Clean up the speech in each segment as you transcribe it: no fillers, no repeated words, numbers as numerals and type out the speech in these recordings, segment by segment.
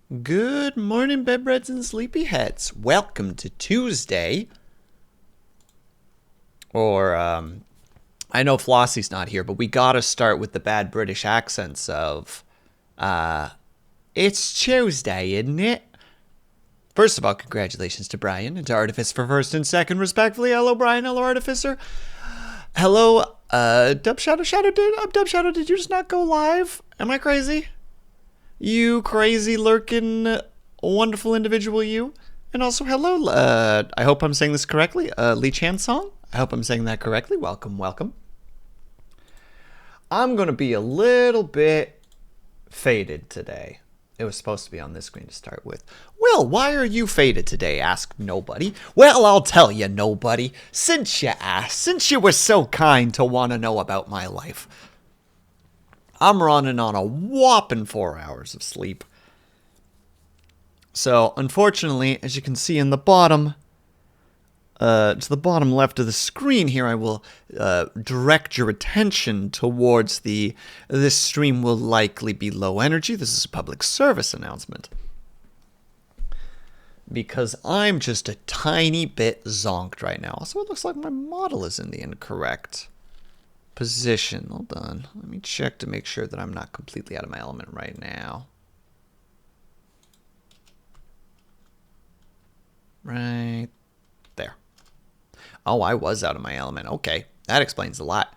Good morning, bedbreads and sleepyheads. Welcome to Tuesday. Or, I know Flossie's not here, but we gotta start with the bad British accents of, it's Tuesday, isn't it? First of all, congratulations to Brian and to Artifice for first and second, respectfully. Hello, Brian. Hello, Artificer. Hello, Dub Shadow. Dub Shadow, did you just not go live? Am I crazy? You crazy lurking wonderful individual, you. And also, hello, I hope I'm saying this correctly, Lee Chan Song. I hope I'm saying that correctly. Welcome, welcome. I'm going to be a little bit faded today. It was supposed to be on this screen to start with. Will, why are you faded today? Asked nobody. Well, I'll tell you, nobody. Since you asked, since you were so kind to want to know about my life. I'm running on a whopping 4 hours of sleep. So, unfortunately, as you can see in the bottom, to the bottom left of the screen here, I will direct your attention towards this stream will likely be low energy. This is a public service announcement. Because I'm just a tiny bit zonked right now. Also, it looks like my model is in the incorrect position. Hold on. Let me check to make sure that I'm not completely out of my element right now. Right there. Oh, I was out of my element. Okay, that explains a lot.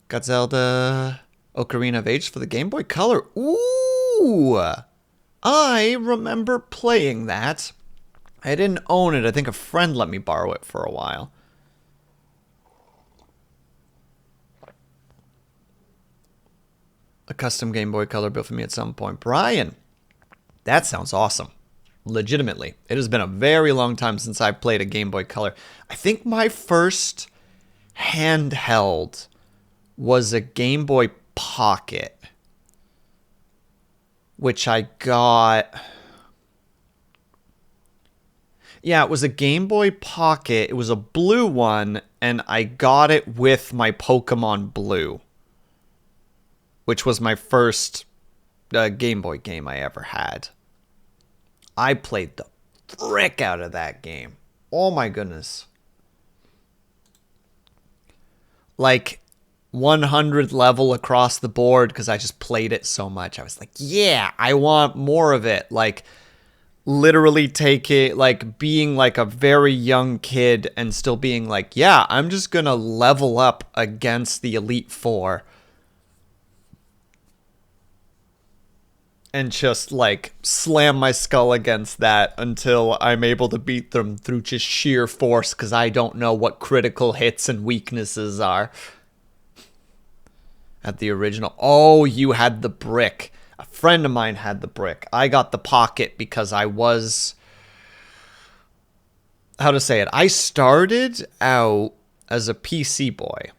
Got Zelda Ocarina of Age for the Game Boy Color. Ooh! I remember playing that. I didn't own it. I think a friend let me borrow it for a while. A custom Game Boy Color built for me at some point. Brian, that sounds awesome. Legitimately. It has been a very long time since I played a Game Boy Color. I think my first handheld was a Game Boy Pocket, which I got... Yeah, it was a Game Boy Pocket. It was a blue one, and I got it with my Pokemon Blue, which was my first Game Boy game I ever had. I played the frick out of that game. Oh my goodness. Like 100 level across the board because I just played it so much. I was like, yeah, I want more of it. Like literally take it, like being like a very young kid and still being like, yeah, I'm just going to level up against the Elite Four. And just, like, slam my skull against that until I'm able to beat them through just sheer force, because I don't know what critical hits and weaknesses are. At the original. Oh, you had the brick. A friend of mine had the brick. I got the pocket because I was... How to say it? I started out as a PC boy.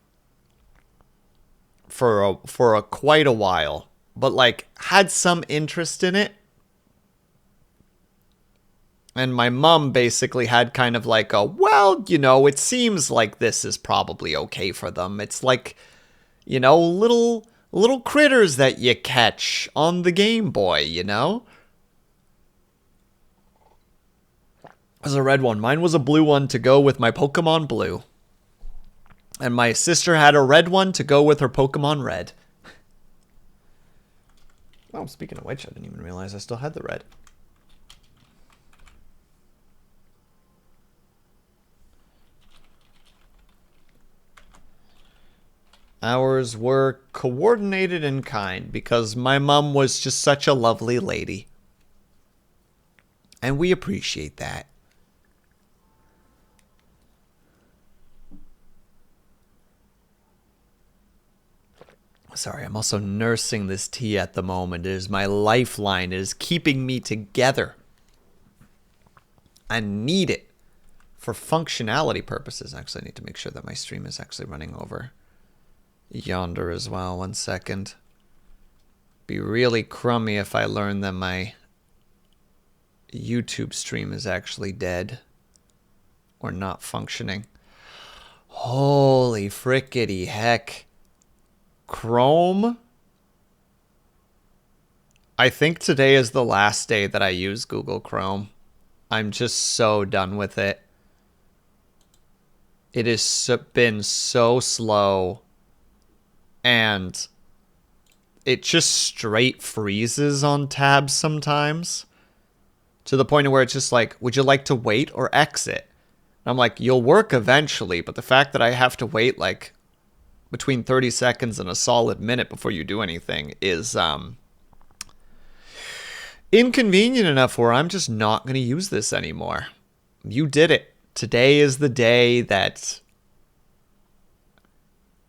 For quite a while. But, like, had some interest in it. And my mom basically had kind of like a, well, you know, it seems like this is probably okay for them. It's like, you know, little critters that you catch on the Game Boy, you know? It was a red one. Mine was a blue one to go with my Pokemon Blue. And my sister had a red one to go with her Pokemon Red. Oh, speaking of which, I didn't even realize I still had the red. Ours were coordinated and kind because my mom was just such a lovely lady. And we appreciate that. Sorry, I'm also nursing this tea at the moment. It is my lifeline. It is keeping me together. I need it for functionality purposes. Actually, I need to make sure that my stream is actually running over yonder as well. 1 second. Be really crummy if I learn that my YouTube stream is actually dead or not functioning. Holy frickety heck. Chrome? I think today is the last day that I use Google Chrome. I'm just so done with it. It has been so slow, and it just straight freezes on tabs sometimes, to the point where it's just like, would you like to wait or exit? And I'm like, you'll work eventually, but the fact that I have to wait like between 30 seconds and a solid minute before you do anything is inconvenient enough where I'm just not going to use this anymore. You did it. Today is the day that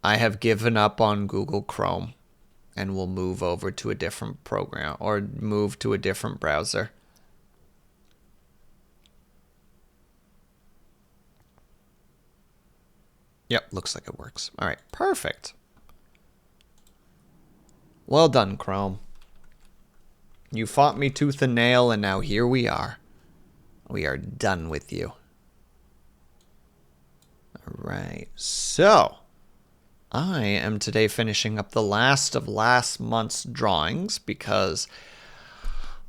I have given up on Google Chrome and will move over to a different program or move to a different browser. Yep, looks like it works. All right, perfect. Well done, Chrome. You fought me tooth and nail, and now here we are. We are done with you. All right, so I am today finishing up the last of last month's drawings because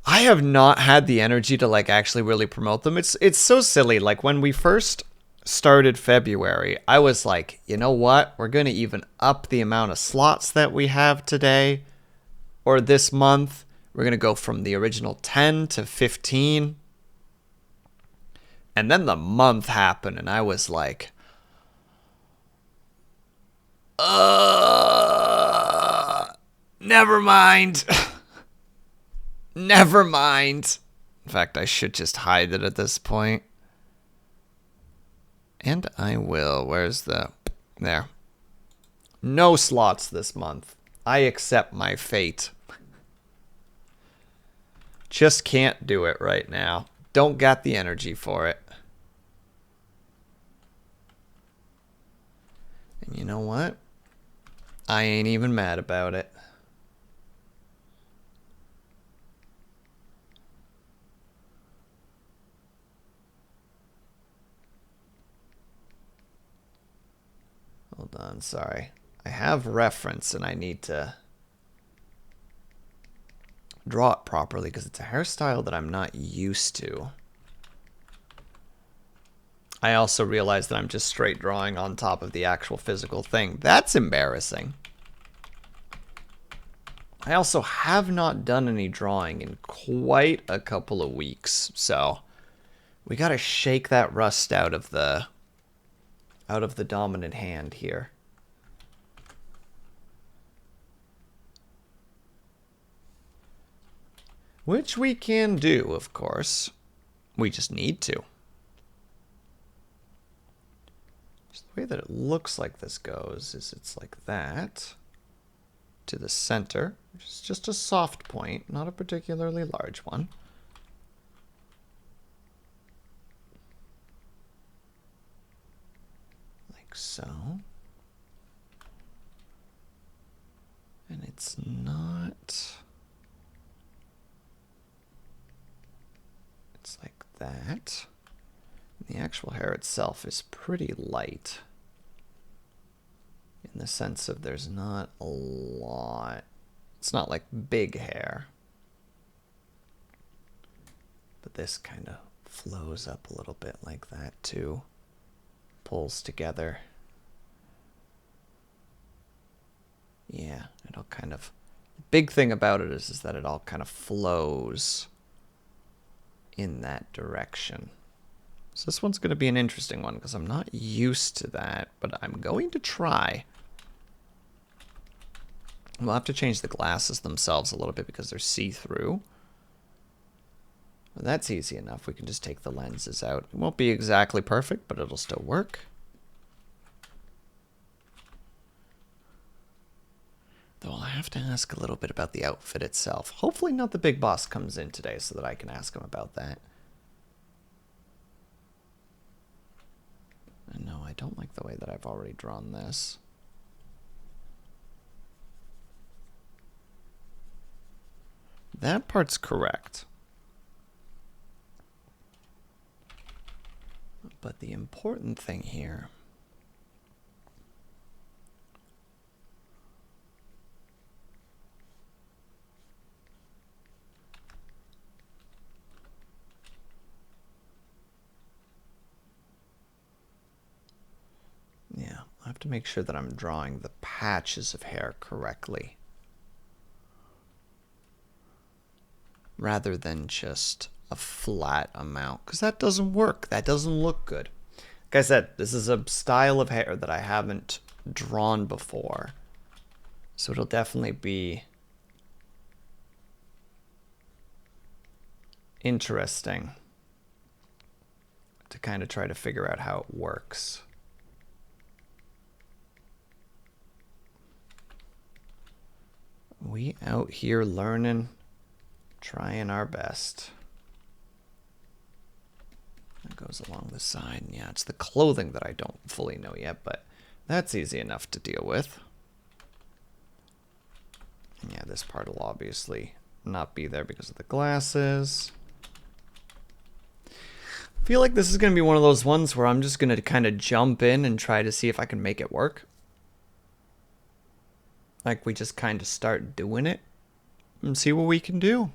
I have not had the energy to like actually really promote them. It's so silly. Like when we first started February, I was like, you know what? We're going to even up the amount of slots that we have today or this month. We're going to go from the original 10 to 15. And then the month happened and I was like, never mind. Never mind. In fact, I should just hide it at this point. And I will. Where's the... There. No slots this month. I accept my fate. Just can't do it right now. Don't got the energy for it. And you know what? I ain't even mad about it. Hold on, sorry. I have reference and I need to draw it properly because it's a hairstyle that I'm not used to. I also realize that I'm just straight drawing on top of the actual physical thing. That's embarrassing. I also have not done any drawing in quite a couple of weeks, so we gotta shake that rust out of the dominant hand here. Which we can do, of course. We just need to. Just the way that it looks like this goes is it's like that to the center, which is just a soft point, not a particularly large one. Like so. And it's not... It's like that. The actual hair itself is pretty light in the sense of there's not a lot. It's not like big hair. But this kind of flows up a little bit like that too. Pulls together. Yeah, it all kind of... The big thing about it is that it all kind of flows in that direction. So this one's going to be an interesting one because I'm not used to that, but I'm going to try. We'll have to change the glasses themselves a little bit because they're see-through. Well, that's easy enough. We can just take the lenses out. It won't be exactly perfect, but it'll still work. Though I'll have to ask a little bit about the outfit itself. Hopefully not the big boss comes in today so that I can ask him about that. And no, I don't like the way that I've already drawn this. That part's correct. But the important thing here to make sure that I'm drawing the patches of hair correctly, rather than just a flat amount, because that doesn't work. That doesn't look good. Like I said, this is a style of hair that I haven't drawn before, so it'll definitely be interesting to kind of try to figure out how it works. We out here learning, trying our best. That goes along the side. Yeah, it's the clothing that I don't fully know yet, but that's easy enough to deal with. And yeah, this part will obviously not be there because of the glasses. I feel like this is going to be one of those ones where I'm just going to kind of jump in and try to see if I can make it work. Like, we just kind of start doing it and see what we can do.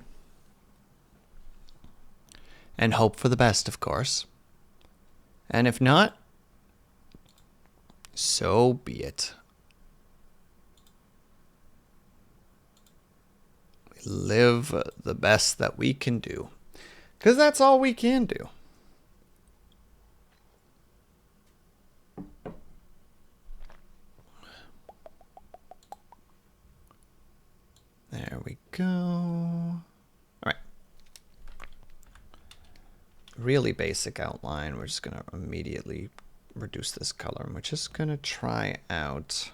And hope for the best, of course. And if not, so be it. We live the best that we can do. Because that's all we can do. There we go. All right. Really basic outline. We're just going to immediately reduce this color. And we're just going to try out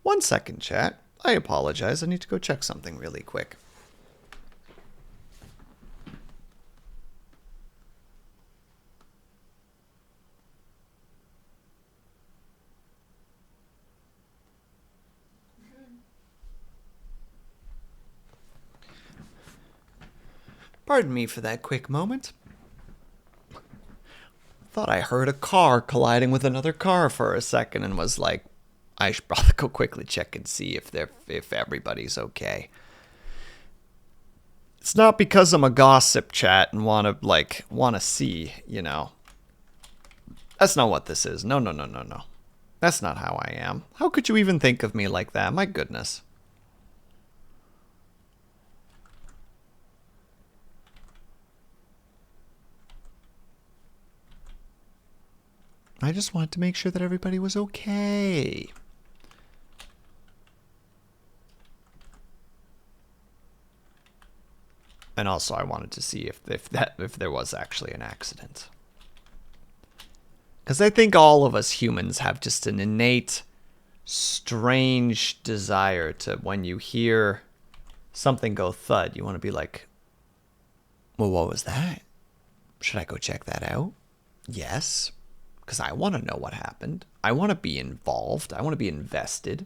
one second, chat. I apologize. I need to go check something really quick. Pardon me for that quick moment. Thought I heard a car colliding with another car for a second and was like, I should probably go quickly check and see if everybody's okay. It's not because I'm a gossip, chat, and want to see, you know. That's not what this is. No. That's not how I am. How could you even think of me like that? My goodness. I just wanted to make sure that everybody was okay. And also I wanted to see if there was actually an accident. Because I think all of us humans have just an innate, strange desire to, when you hear something go thud, you want to be like, well, what was that? Should I go check that out? Yes. Because I want to know what happened. I want to be involved. I want to be invested.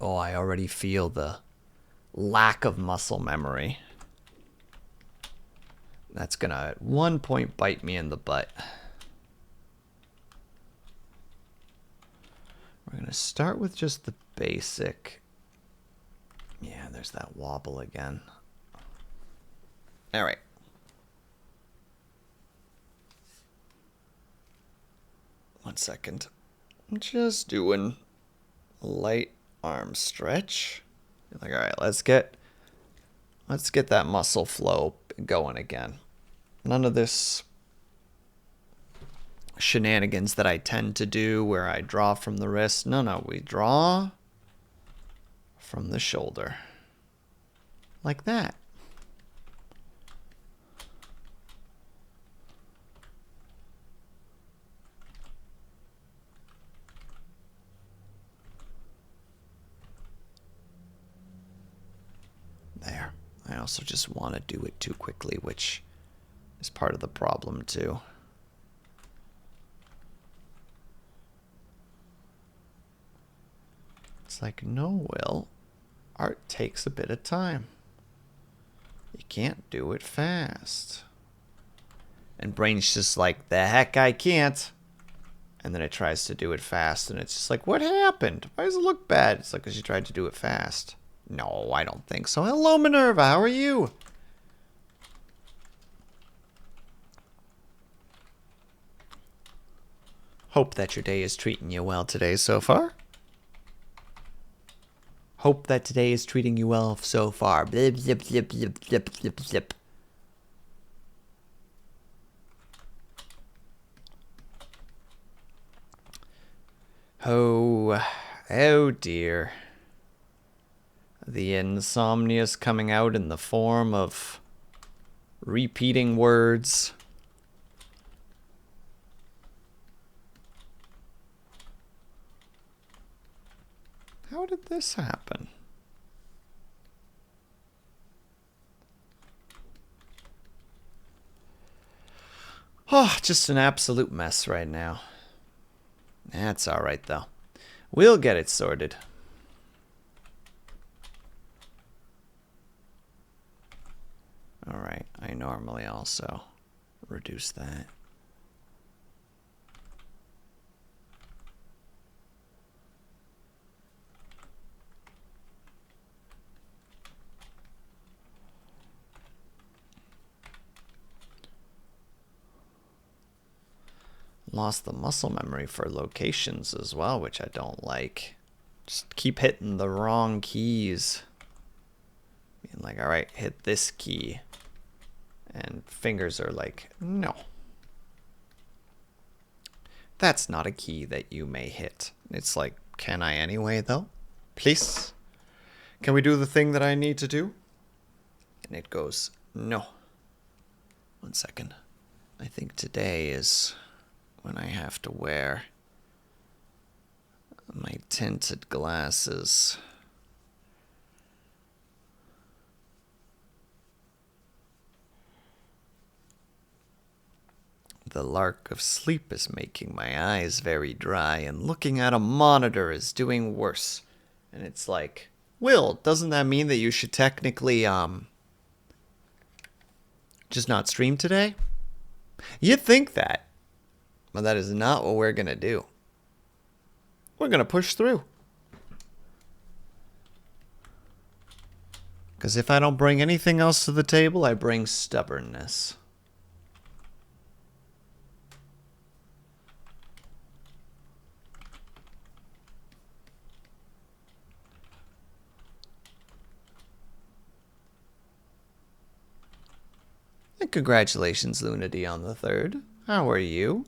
Oh, I already feel the lack of muscle memory. That's gonna at one point bite me in the butt. We're gonna start with just the basic. Yeah, there's that wobble again. All right. One second. I'm just doing a light arm stretch. Like, all right, let's get that muscle flow going again. None of this shenanigans that I tend to do where I draw from the wrist. No, we draw from the shoulder. Like that. There. I also just want to do it too quickly, which is part of the problem too. It's like, no, Will. Art takes a bit of time. You can't do it fast. And brain's just like, the heck I can't. And then it tries to do it fast, and it's just like, what happened? Why does it look bad? It's like, because you tried to do it fast. No, I don't think so. Hello, Minerva. How are you? Hope that your day is treating you well today so far. Hope that today is treating you well so far. Blip, blip, blip, blip, blip, blip, blip. Oh dear. The insomnia's coming out in the form of repeating words. How did this happen? Oh, just an absolute mess right now. That's alright though. We'll get it sorted. Alright, I normally also reduce that. Lost the muscle memory for locations as well, which I don't like. Just keep hitting the wrong keys. Being like, alright, hit this key. And fingers are like, no. That's not a key that you may hit. It's like, can I anyway, though? Please? Can we do the thing that I need to do? And it goes, no. 1 second. I think today is when I have to wear my tinted glasses. The lark of sleep is making my eyes very dry, and looking at a monitor is doing worse. And it's like, Will, doesn't that mean that you should technically, just not stream today? You'd think that. But that is not what we're gonna do. We're gonna push through. Because if I don't bring anything else to the table, I bring stubbornness. And congratulations, Lunity, on the 3rd. How are you?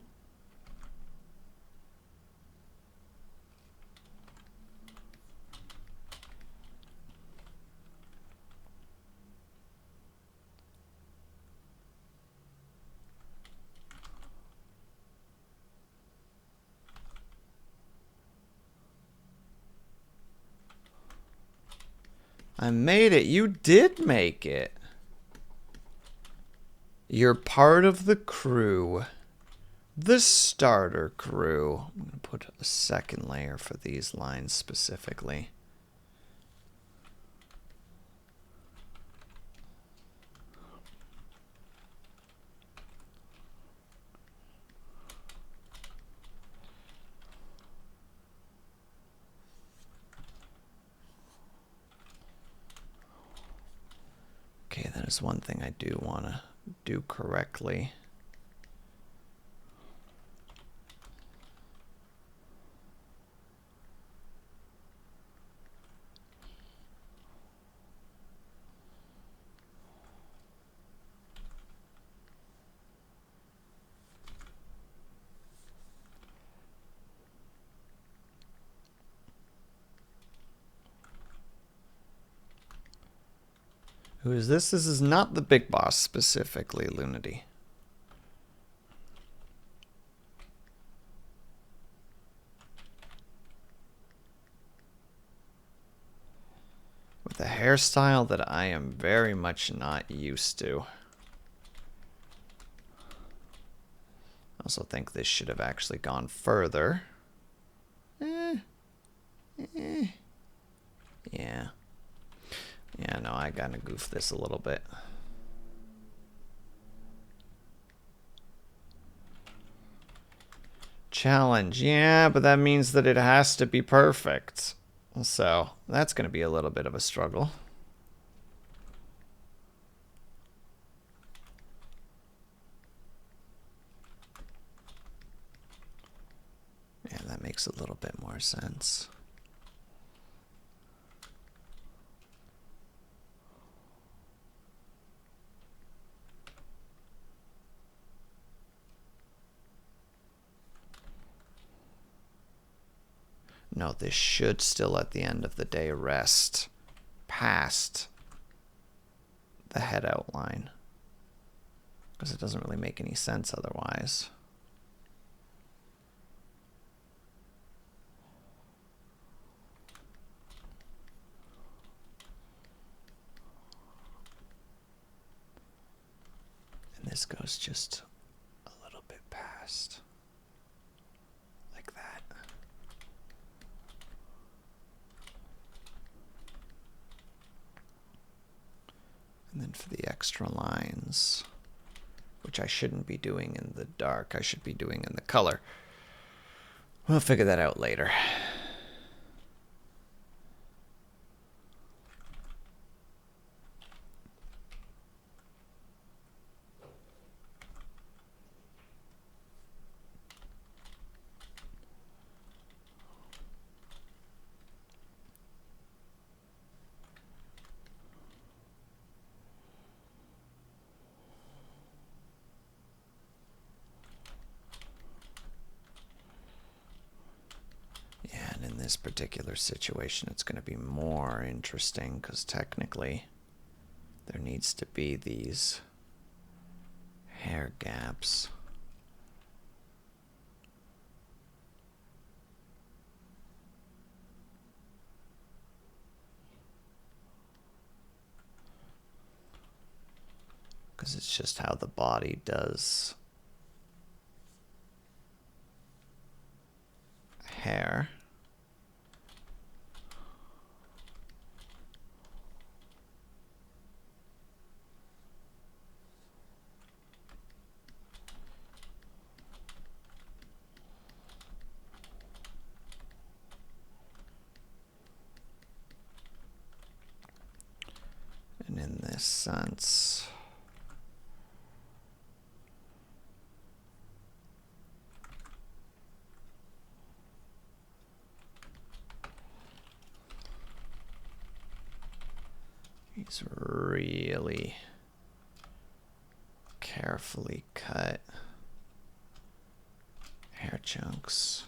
I made it. You did make it. You're part of the crew. The starter crew. I'm going to put a second layer for these lines specifically. Okay, that is one thing I do want to do correctly. Who is this? This is not the big boss specifically, Lunity. With a hairstyle that I am very much not used to. I also think this should have actually gone further. Yeah. Yeah, no, I gotta goof this a little bit. Challenge, yeah, but that means that it has to be perfect. So that's gonna be a little bit of a struggle. Yeah, that makes a little bit more sense. No, this should still at the end of the day rest past the head outline, because it doesn't really make any sense otherwise. And this goes just a little bit past, like that. And then for the extra lines, which I shouldn't be doing in the dark, I should be doing in the color. We'll figure that out later. In this particular situation, it's going to be more interesting because technically there needs to be these hair gaps. Because it's just how the body does hair. And in this sense, these really carefully cut hair chunks.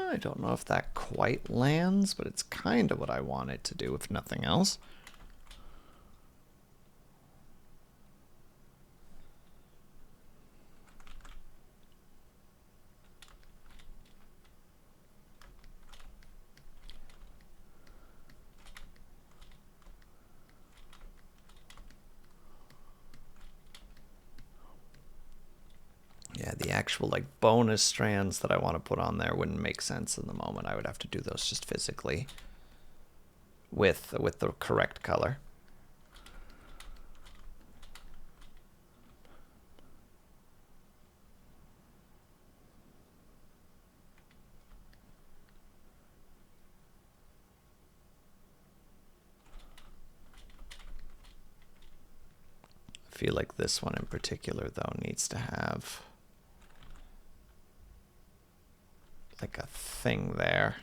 I don't know if that quite lands, but it's kind of what I want it to do, if nothing else. Yeah, the actual like bonus strands that I want to put on there wouldn't make sense in the moment. I would have to do those just physically with the correct color. I feel like this one in particular though needs to have like a thing there.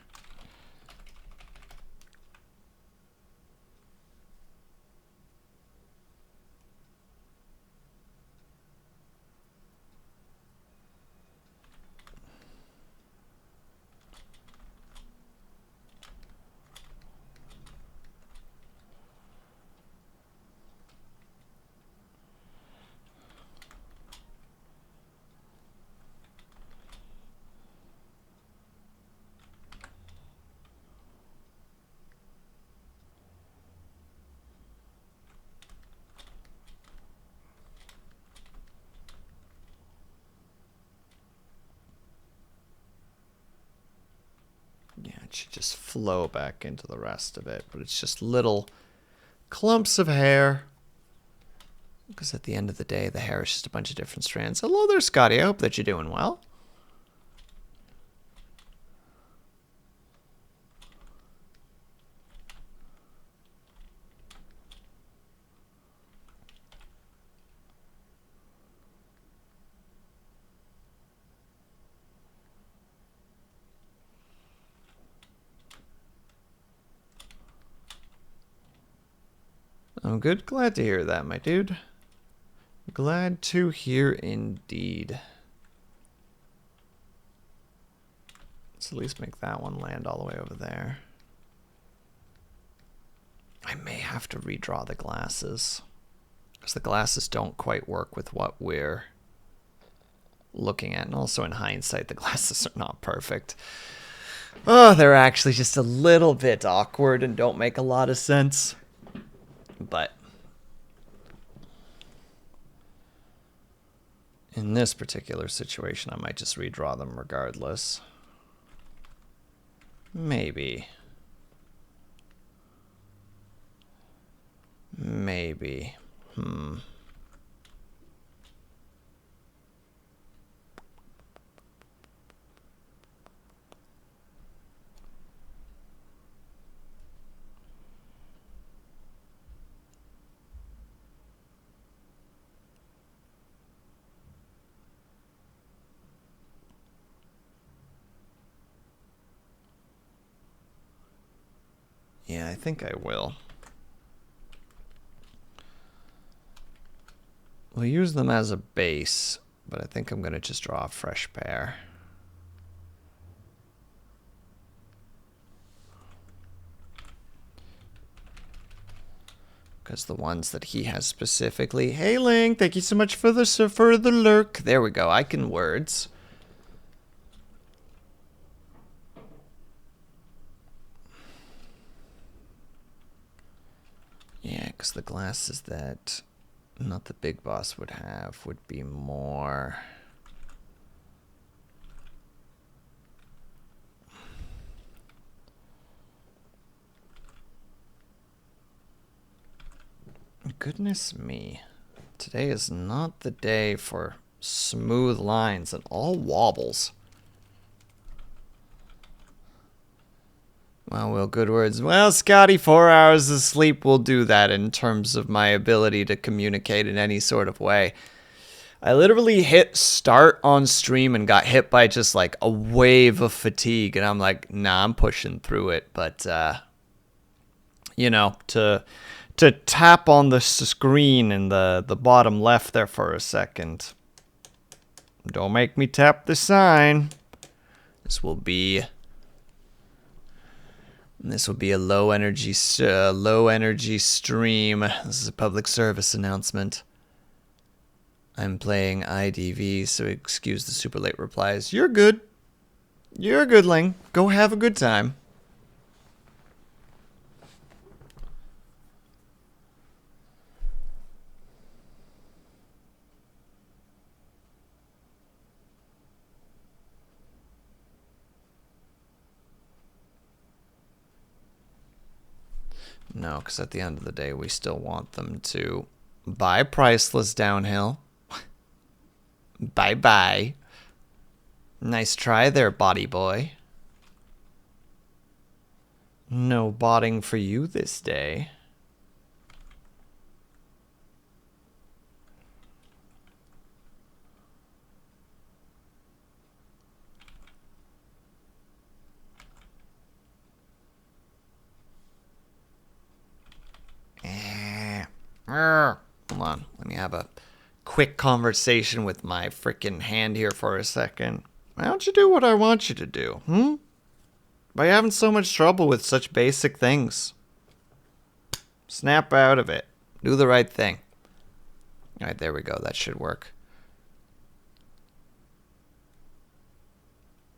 It should just flow back into the rest of it, but it's just little clumps of hair. Because at the end of the day, the hair is just a bunch of different strands. Hello there, Scotty. I hope that you're doing well. I'm good. Glad to hear that, my dude. Glad to hear indeed. Let's at least make that one land all the way over there. I may have to redraw the glasses, because the glasses don't quite work with what we're looking at. And also in hindsight, the glasses are not perfect. Oh, they're actually just a little bit awkward and don't make a lot of sense. But in this particular situation, I might just redraw them regardless. Maybe. Maybe. Yeah, I think I will. We'll use them as a base, but I think I'm going to just draw a fresh pair. Because the ones that he has specifically... Hey, Ling, thank you so much for the lurk. There we go. I can words. Yeah, because the glasses that not the big boss would have would be more... Goodness me. Today is not the day for smooth lines and all wobbles. Well, good words. Well, Scotty, 4 hours of sleep will do that in terms of my ability to communicate in any sort of way. I literally hit start on stream and got hit by just like a wave of fatigue. And I'm like, nah, I'm pushing through it. But, you know, to tap on the screen in the bottom left there for a second. Don't make me tap the sign. This will be a low energy stream. This is a public service announcement. I'm playing IDV, so excuse the super late replies. You're good. You're a goodling. Go have a good time. No, because at the end of the day, we still want them to buy priceless downhill. Bye-bye. Nice try there, body boy. No botting for you this day. Hold on, let me have a quick conversation with my frickin' hand here for a second. Why don't you do what I want you to do, By having so much trouble with such basic things. Snap out of it. Do the right thing. Alright, there we go. That should work.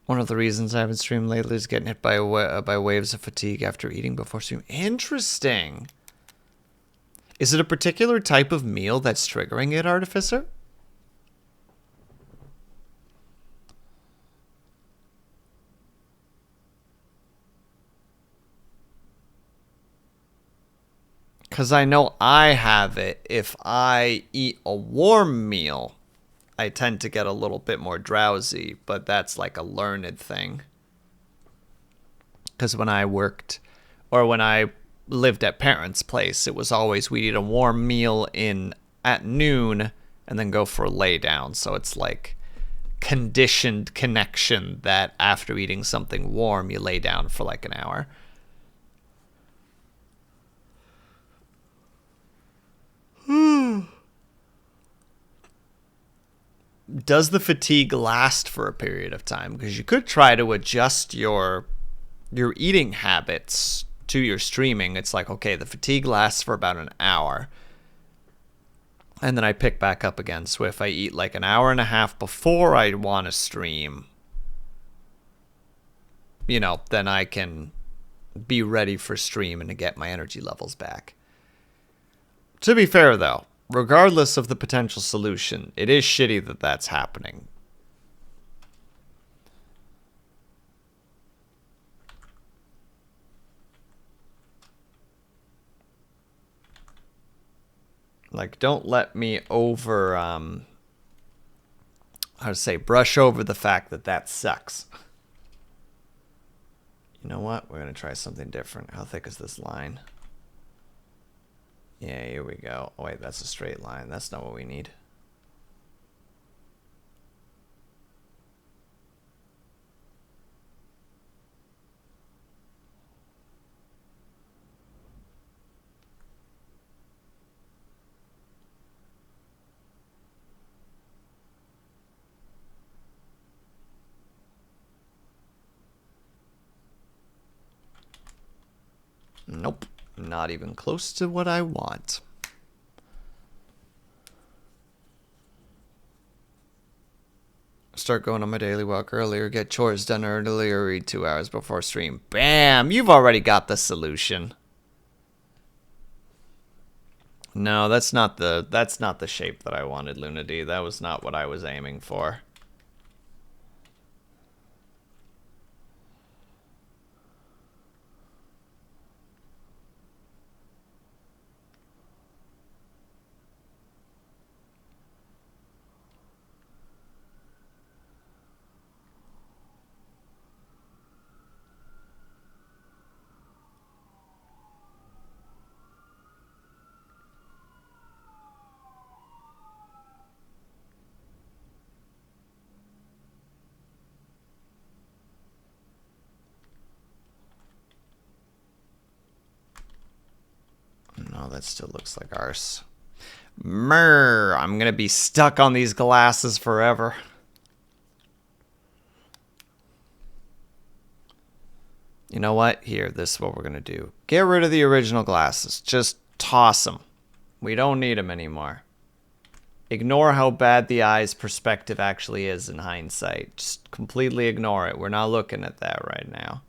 One of the reasons I haven't streamed lately is getting hit by waves of fatigue after eating before stream. Interesting. Is it a particular type of meal that's triggering it, Artificer? Because I know I have it. If I eat a warm meal, I tend to get a little bit more drowsy, but that's like a learned thing. Because when I worked, or when I lived at parents' place, it was always we'd eat a warm meal at noon and then go for a lay down. So it's like conditioned connection that after eating something warm, you lay down for like an hour. Does the fatigue last for a period of time? Because you could try to adjust your eating habits to your streaming. It's like, okay, the fatigue lasts for about an hour, and then I pick back up again. So if I eat like an hour and a half before I want to stream, then I can be ready for stream and to get my energy levels back. To be fair, though, regardless of the potential solution, it is shitty that that's happening. Like, don't let me brush over the fact that that sucks. You know what? We're going to try something different. How thick is this line? Yeah, here we go. Oh, wait, that's a straight line. That's not what we need. Nope. Not even close to what I want. Start going on my daily walk earlier, get chores done earlier, read 2 hours before stream. Bam! You've already got the solution. No, that's not the shape that I wanted, Lunady. That was not what I was aiming for. No, that still looks like arse. I'm gonna be stuck on these glasses forever. You know what? Here, this is what we're gonna do. Get rid of the original glasses. Just toss them. We don't need them anymore. Ignore how bad the eye's perspective actually is in hindsight. Just completely ignore it. We're not looking at that right now.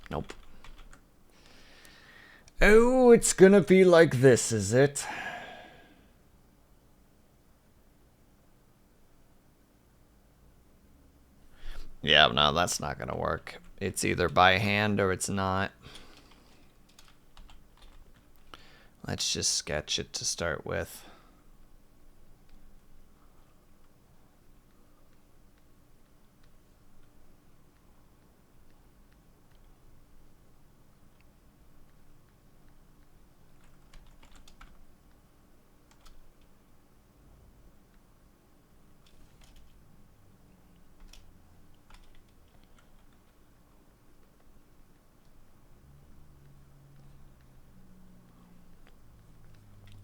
Nope. Oh, it's gonna be like this, is it? Yeah, no, that's not gonna work. It's either by hand or it's not. Let's just sketch it to start with.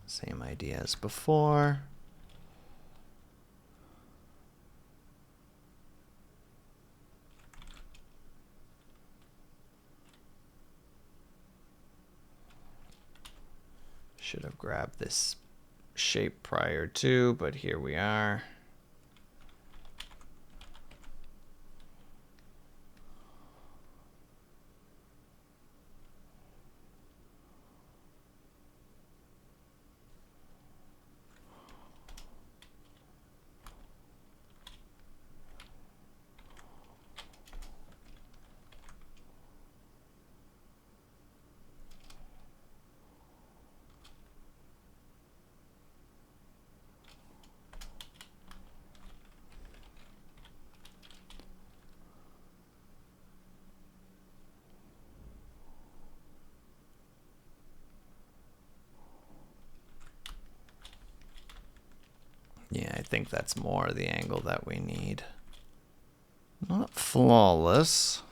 Same idea as before. Should have grabbed this shape prior to, but here we are. Yeah, I think that's more the angle that we need. Not flawless.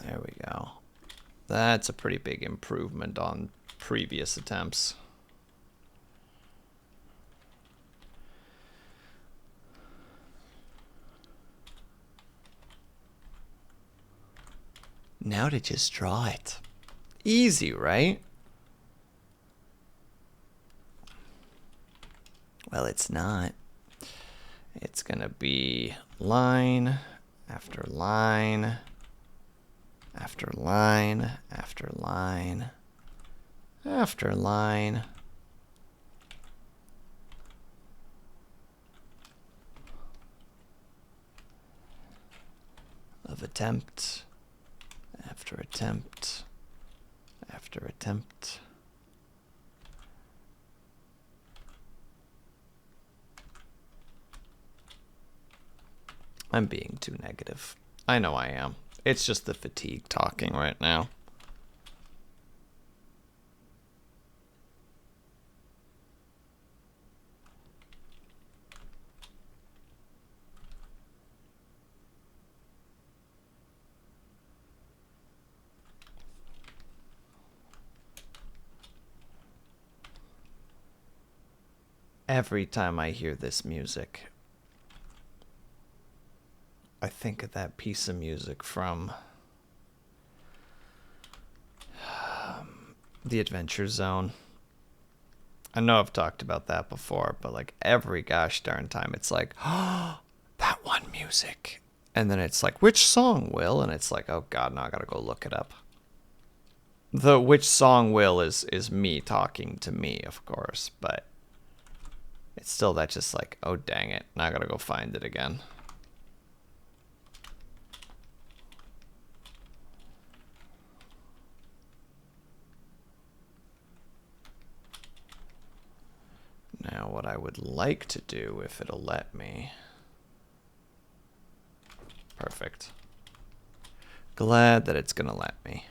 There we go. That's a pretty big improvement on previous attempts. Now to just draw it. Easy, right? Well, it's not. It's gonna be line after line after line after line after line. Of attempt after attempt after attempt. I'm being too negative. I know I am. It's just the fatigue talking right now. Every time I hear this music, I think of that piece of music from The Adventure Zone. I know I've talked about that before, but like every gosh darn time, it's like, oh, that one music. And then it's like, which song, Will? And it's like, oh God, now I gotta go look it up. The which song, Will, is me talking to me, of course, but it's still that just like, oh dang it, now I gotta go find it again. Now what I would like to do, if it'll let me. Perfect. Glad that it's gonna let me.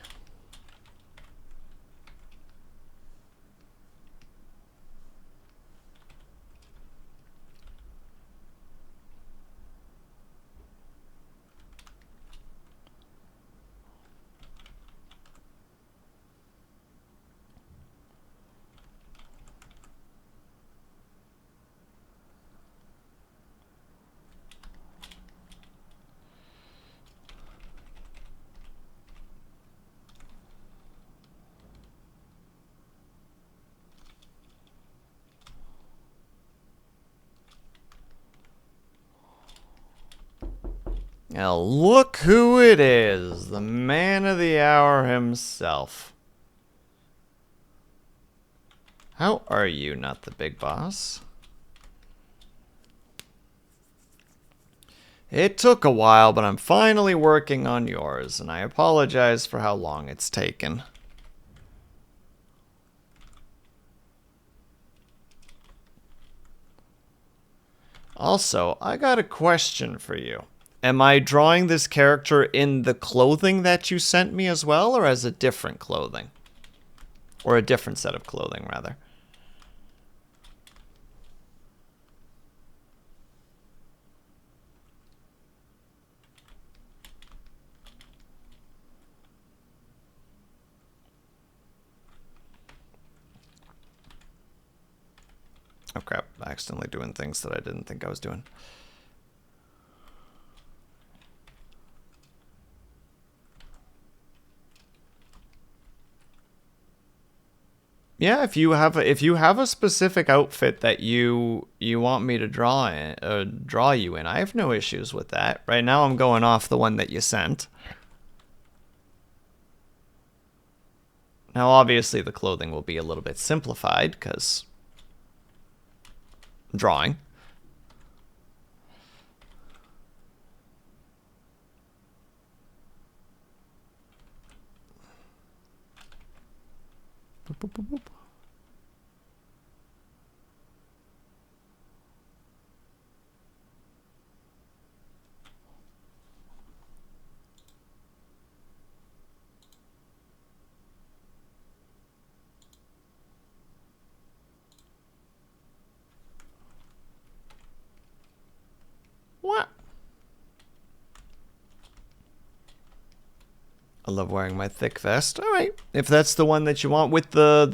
Now look who it is, the man of the hour himself. How are you, not the big boss? It took a while, but I'm finally working on yours, and I apologize for how long it's taken. Also, I got a question for you. Am I drawing this character in the clothing that you sent me as well, or as a different clothing? Or a different set of clothing, rather. Oh crap, accidentally doing things that I didn't think I was doing. Yeah, if you have a specific outfit that you want me to draw you in, I have no issues with that. Right now I'm going off the one that you sent. Now obviously the clothing will be a little bit simplified because drawing. Boop, boop, boop, boop. What? I love wearing my thick vest. All right, if that's the one that you want, with the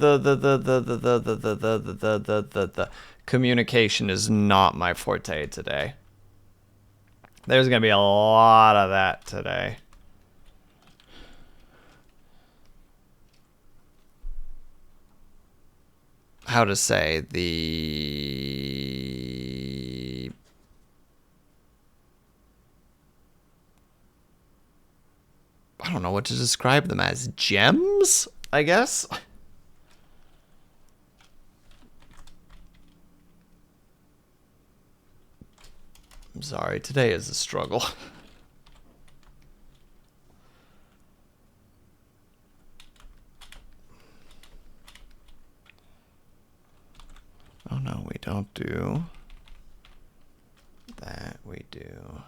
communication is not my forte today. There's gonna be a lot of that today. How to say the I don't know what to describe them as. Gems, I guess. I'm sorry, today is a struggle. Oh no, we don't do that. We do.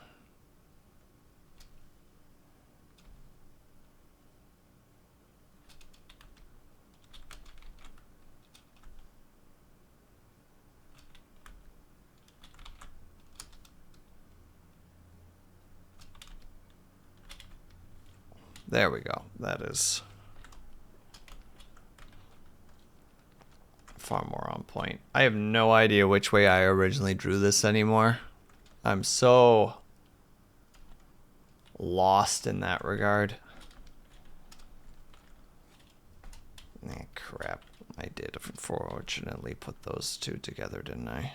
There we go. That is far more on point. I have no idea which way I originally drew this anymore. I'm so lost in that regard. Ah, crap. I did unfortunately put those two together, didn't I?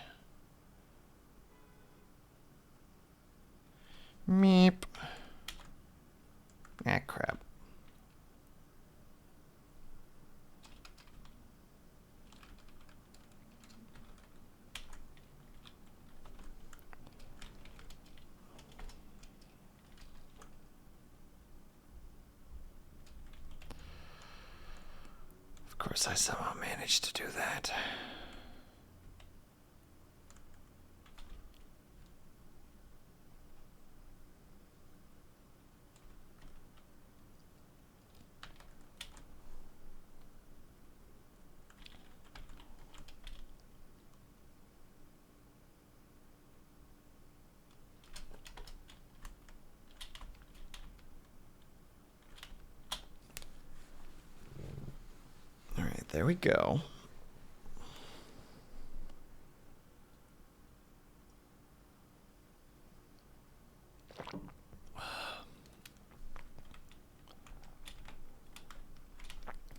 Meep. Ah, crap. Of course, I somehow managed to do that. All right, there we go.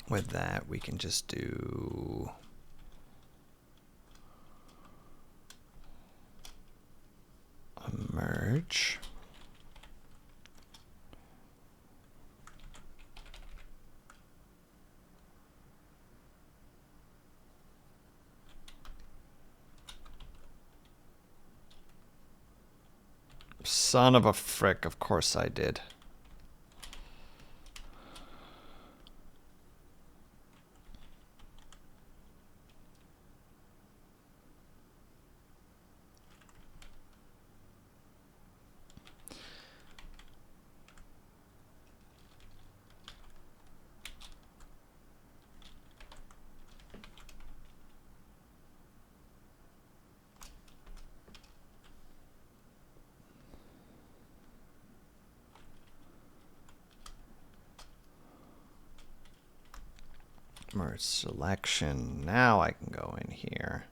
With that, we can just do a merge. Son of a frick, of course I did. Merge selection. Now I can go in here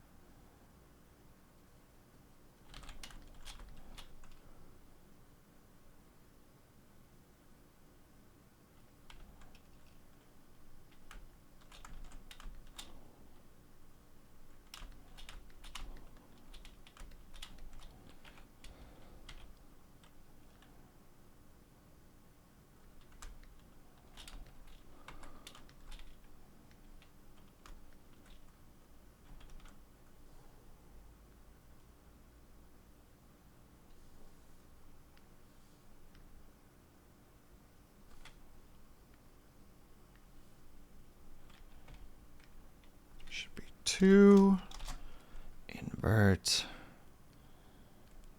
2, invert,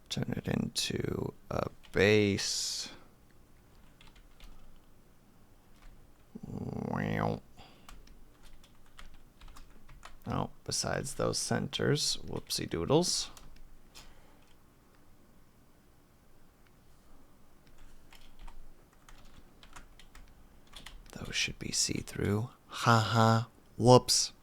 turn it into a base. Wow. Oh, besides those centers, whoopsie doodles. Those should be see-through. Haha. Whoops.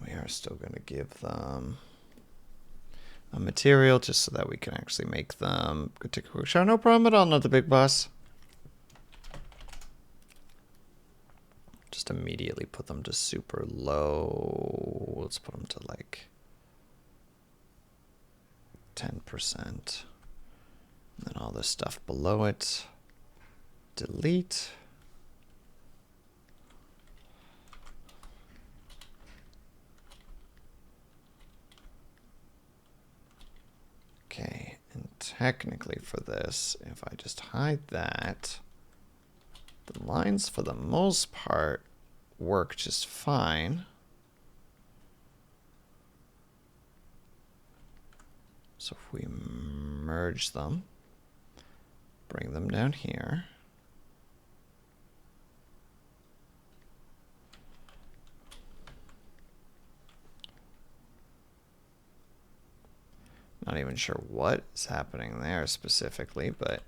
We are still going to give them a material just so that we can actually make them take a quick shower. No problem at all, not the big boss. Just immediately put them to super low. Let's put them to like 10%. And then all this stuff below it. Delete. Okay, and technically for this, if I just hide that, the lines for the most part work just fine. So if we merge them, bring them down here. Not even sure what is happening there specifically, but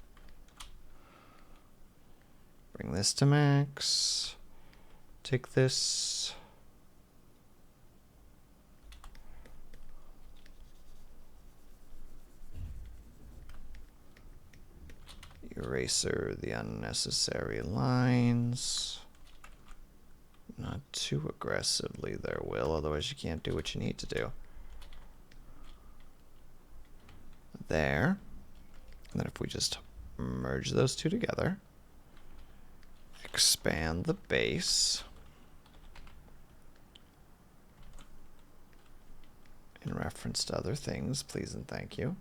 bring this to max. Take this. Eraser the unnecessary lines. Not too aggressively there, Will, otherwise you can't do what you need to do. There. And then if we just merge those two together, expand the base, in reference to other things, please and thank you.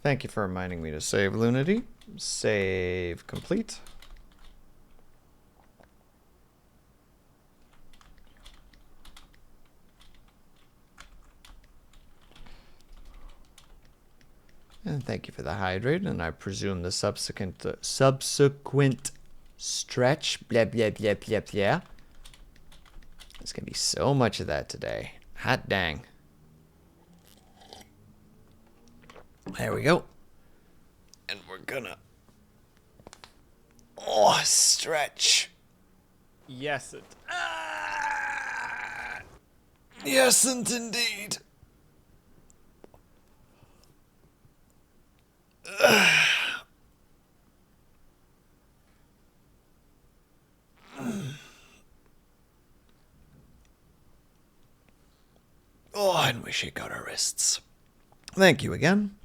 Thank you for reminding me to save Lunity. Save complete. And thank you for the hydrate, and I presume the subsequent stretch, blah, blah, blah, blah, blah. There's going to be so much of that today. Hot dang. There we go. And we're gonna... Oh, stretch. Yes, it. Yes, and indeed. Oh, and we shake out our wrists. Thank you again.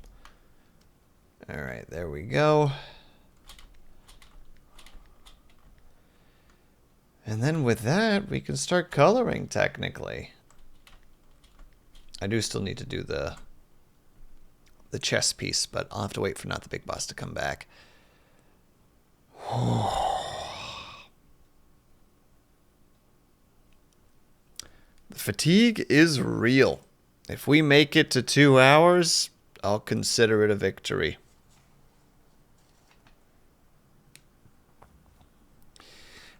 All right, there we go. And then with that, we can start coloring, technically. I do still need to do the chess piece, but I'll have to wait for Not the Big Boss to come back. The fatigue is real. If we make it to 2 hours, I'll consider it a victory.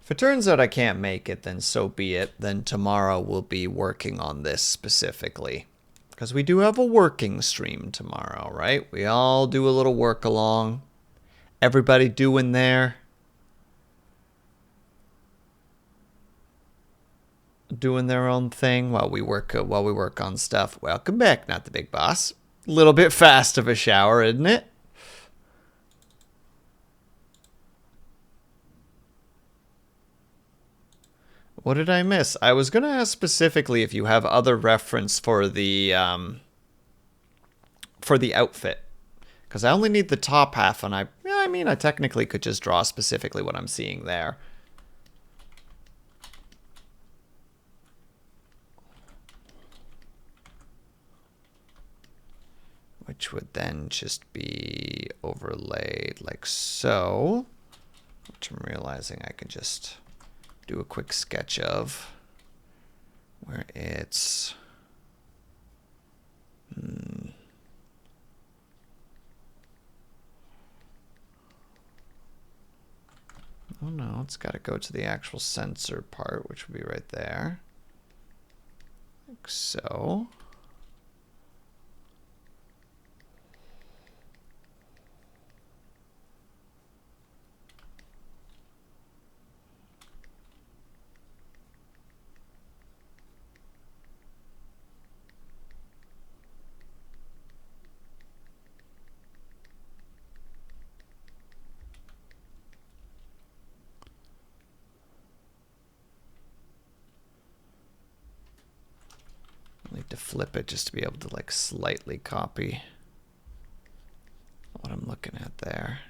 If it turns out I can't make it, then so be it. Then tomorrow we'll be working on this specifically. Because we do have a working stream tomorrow, right? We all do a little work along. Everybody doing their own thing while we work on stuff. Welcome back, Not the Big Boss. A little bit fast of a shower, isn't it? What did I miss? I was gonna ask specifically if you have other reference for the outfit, because I only need the top half, and I mean, I technically could just draw specifically what I'm seeing there. Which would then just be overlaid like so, which I'm realizing I can just do a quick sketch of, where it's oh no, it's got to go to the actual sensor part, which would be right there, like so. Need to flip it just to be able to like slightly copy what I'm looking at there.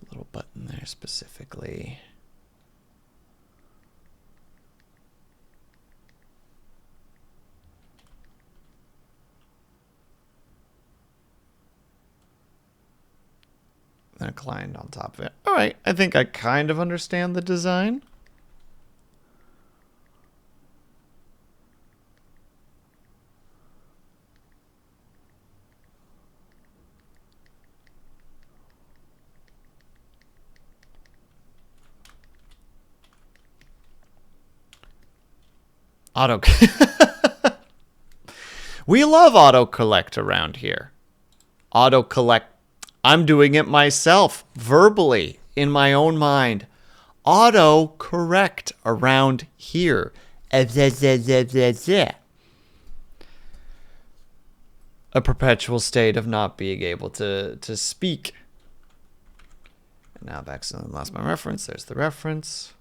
Little button there specifically. Then a client on top of it. All right, I think I kind of understand the design. Auto. We love auto collect around here. Auto collect. I'm doing it myself, verbally, in my own mind. Auto correct around here. A perpetual state of not being able to speak. And now I've accidentally lost my reference. There's the reference.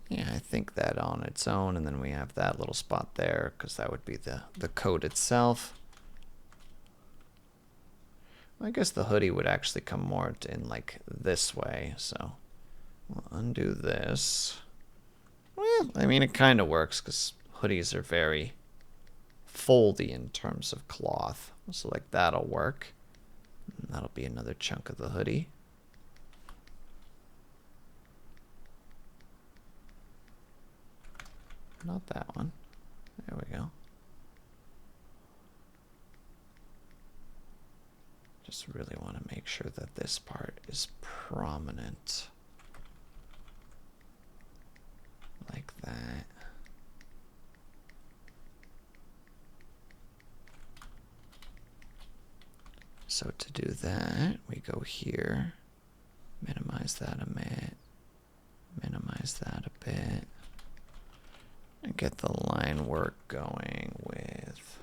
Yeah, I think that on its own, and then we have that little spot there, because that would be the code itself. I guess the hoodie would actually come more in like this way, so we'll undo this. Well, I mean, it kind of works, because hoodies are very foldy in terms of cloth. So like that'll work. And that'll be another chunk of the hoodie. Not that one. There we go. Just really want to make sure that this part is prominent. Like that. So to do that, we go here, minimize that a bit, minimize that a bit. And get the line work going with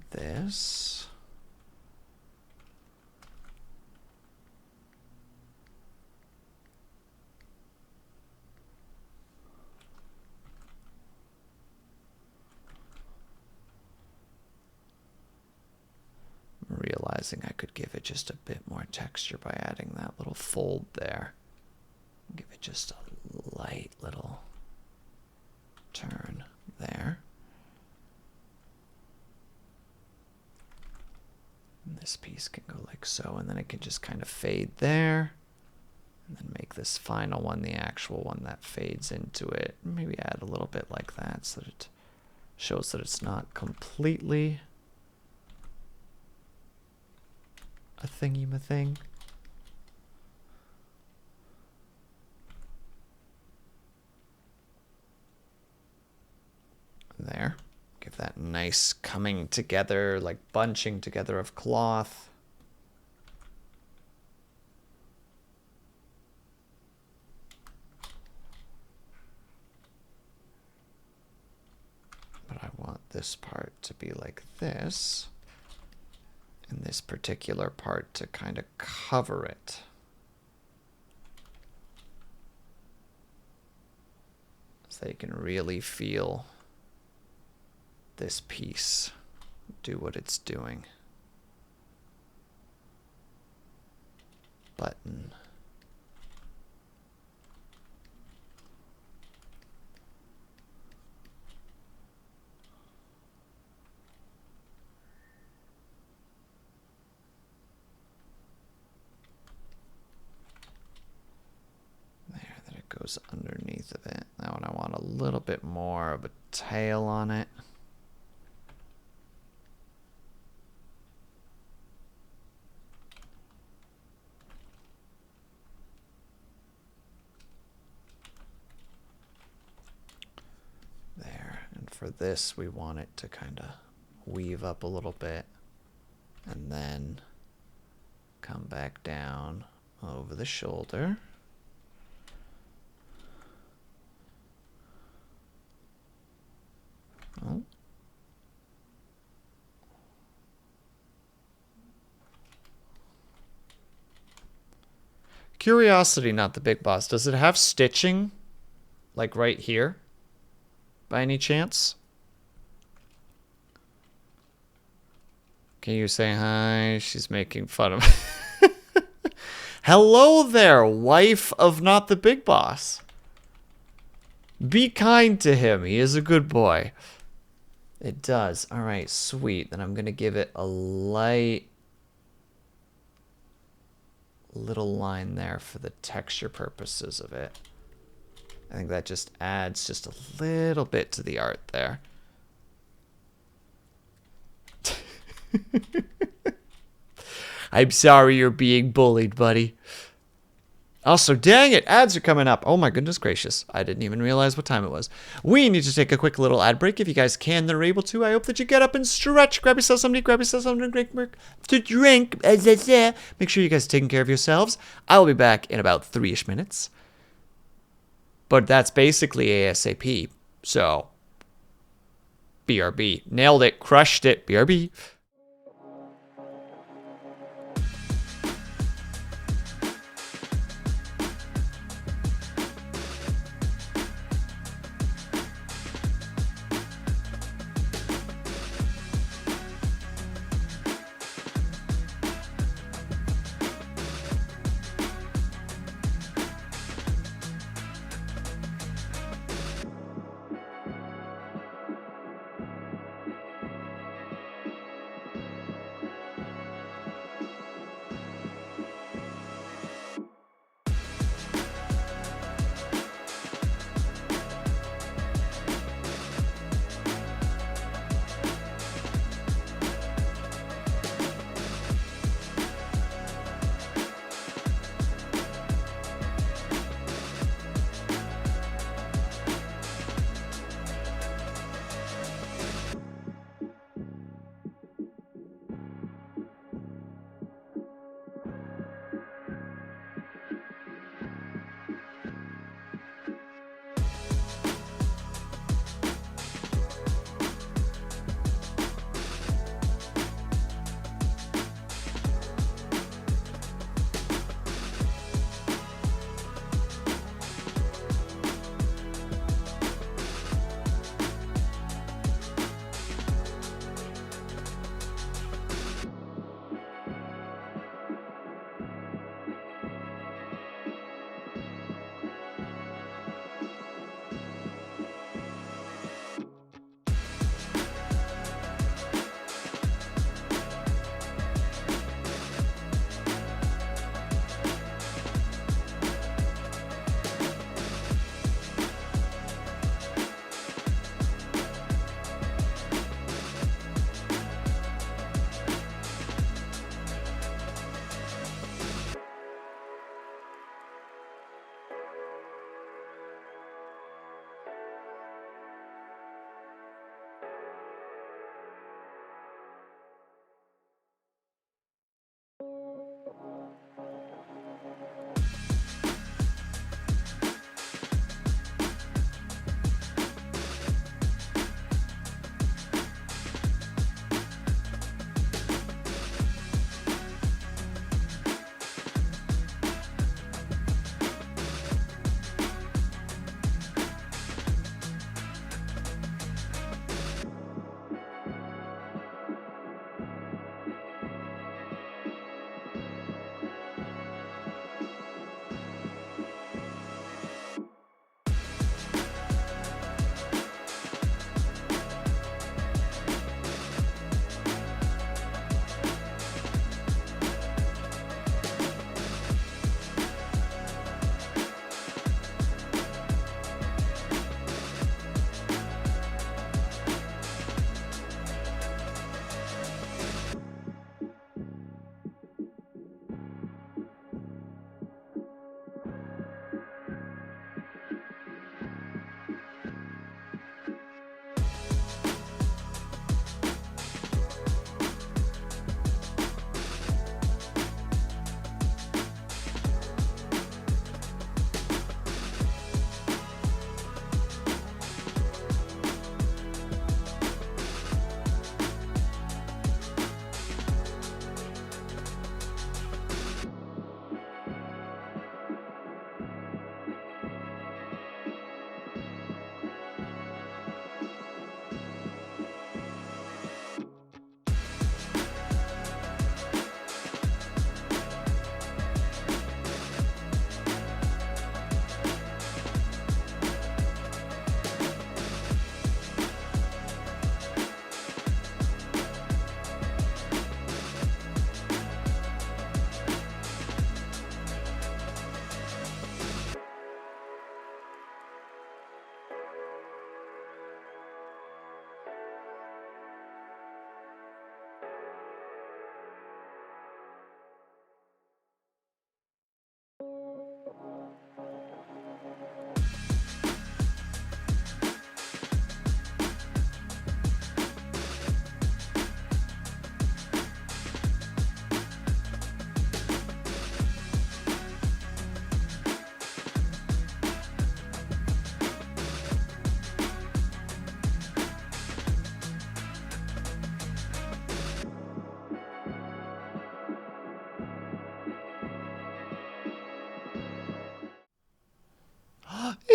this. I'm realizing I could give it just a bit more texture by adding that little fold there. Give it just a light little turn there. And this piece can go like so, and then it can just kind of fade there. And then make this final one the actual one that fades into it. Maybe add a little bit like that so that it shows that it's not completely a thingy-ma-thing. nice coming together, like bunching together of cloth. But I want this part to be like this, and this particular part to kind of cover it. So you can really feel this piece do what it's doing. Button. Goes underneath of it. That one I want a little bit more of a tail on it. There. And for this, we want it to kind of weave up a little bit and then come back down over the shoulder. Oh. Curiosity, not the big boss. Does it have stitching? Like right here? By any chance? Can you say hi? She's making fun of Hello there, wife of not the big boss. Be kind to him. He is a good boy. It does. All right, sweet. Then I'm going to give it a light little line there for the texture purposes of it. I think that just adds just a little bit to the art there. I'm sorry you're being bullied, buddy. Also, dang it, ads are coming up. Oh my goodness gracious. I didn't even realize what time it was. We need to take a quick little ad break. If you guys can, they're able to. I hope that you get up and stretch. Grab yourself something to drink. Make sure you guys are taking care of yourselves. I'll be back in about 3-ish minutes. But that's basically ASAP. So, BRB. Nailed it. Crushed it. BRB.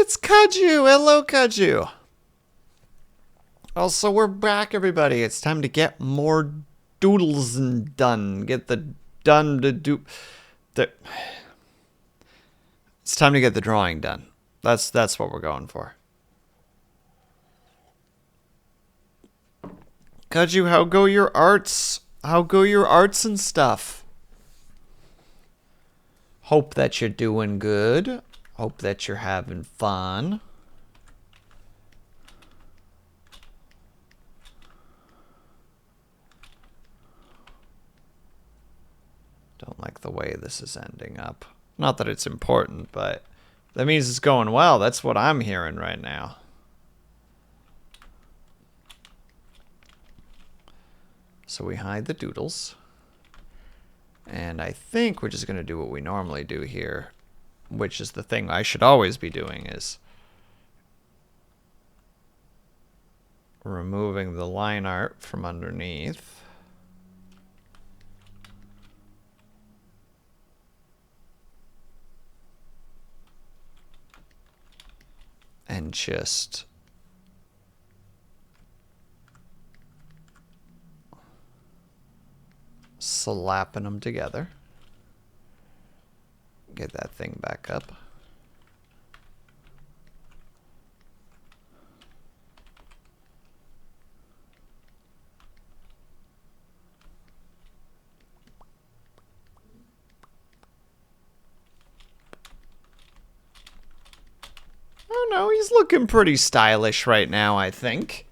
It's Kaju. Hello, Kaju. Also, we're back, everybody. It's time to get more doodles done. Get the done to do. It's time to get the drawing done. That's what we're going for. Kaju, how go your arts? How go your arts and stuff? Hope that you're doing good. Hope that you're having fun. Don't like the way this is ending up. Not that it's important, but that means it's going well. That's what I'm hearing right now. So we hide the doodles. And I think we're just going to do what we normally do here, which is the thing I should always be doing, is removing the line art from underneath. And just slapping them together. Get that thing back up. Oh no, he's looking pretty stylish right now, I think,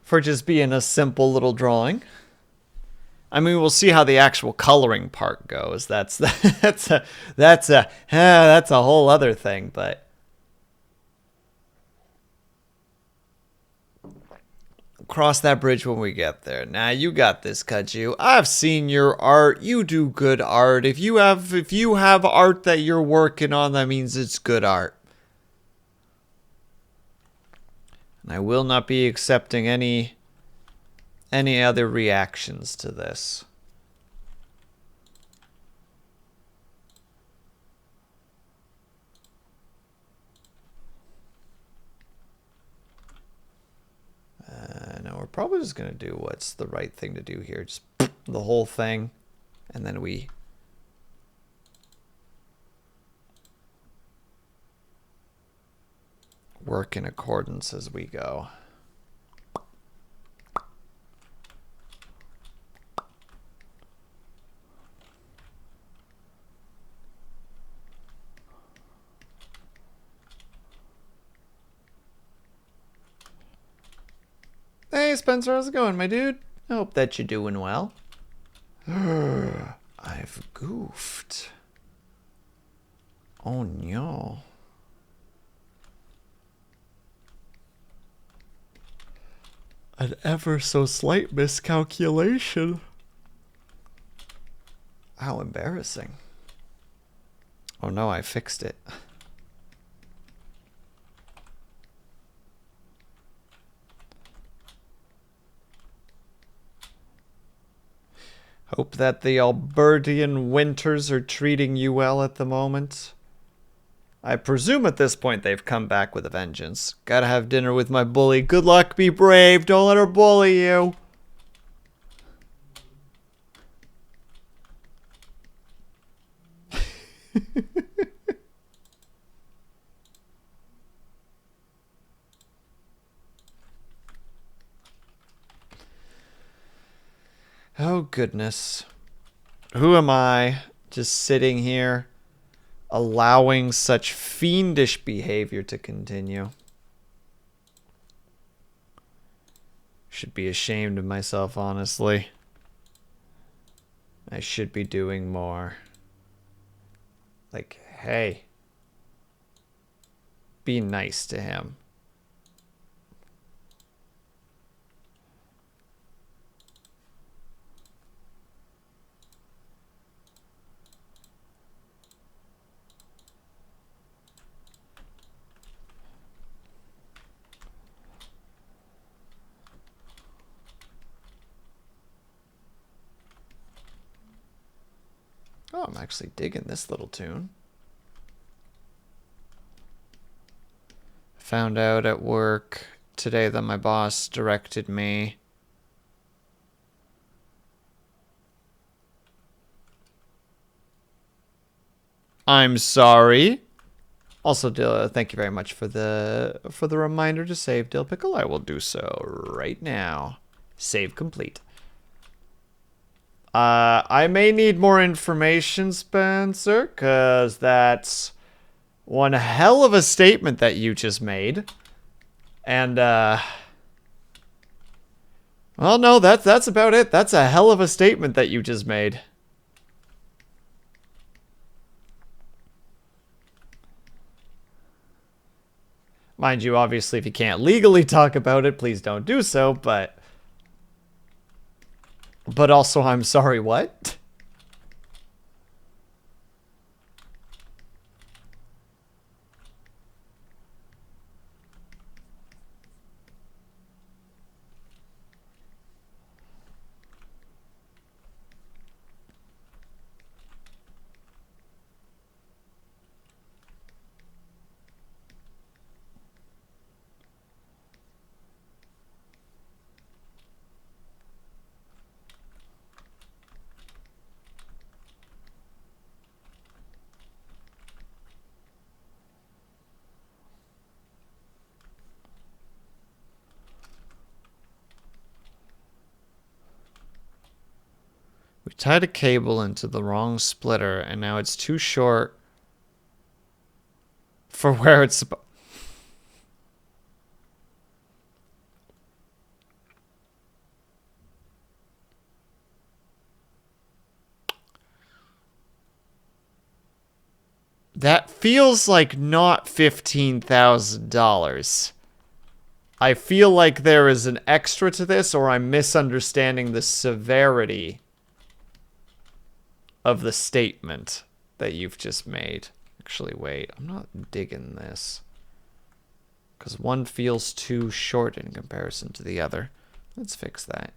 for just being a simple little drawing. I mean, we'll see how the actual coloring part goes. That's a whole other thing, but cross that bridge when we get there. Now you got this, Kaju. I've seen your art. You do good art. If you have art that you're working on, that means it's good art. And I will not be accepting any other reactions to this. No, we're probably just going to do what's the right thing to do here. Just the whole thing. And then we work in accordance as we go. Hey Spencer, how's it going, my dude? I hope that you're doing well. I've goofed. Oh no. An ever so slight miscalculation. How embarrassing. Oh no, I fixed it. Hope that the Albertian winters are treating you well at the moment. I presume at this point they've come back with a vengeance. Gotta have dinner with my bully. Good luck, be brave. Don't let her bully you. Oh, goodness. Who am I just sitting here allowing such fiendish behavior to continue? Should be ashamed of myself, honestly. I should be doing more. Like, hey, be nice to him. Oh, I'm actually digging this little tune. Found out at work today that my boss directed me. I'm sorry. Also, thank you very much for the reminder to save Dill Pickle. I will do so right now. Save complete. I may need more information, Spencer, because that's one hell of a statement that you just made. And, well, no, that's about it. That's a hell of a statement that you just made. Mind you, obviously, if you can't legally talk about it, please don't do so, but also, I'm sorry, what? We tied a cable into the wrong splitter, and now it's too short for where it's supposed. That feels like not $15,000. I feel like there is an extra to this, or I'm misunderstanding the severity of the statement that you've just made. Actually, wait, I'm not digging this. Because one feels too short in comparison to the other. Let's fix that.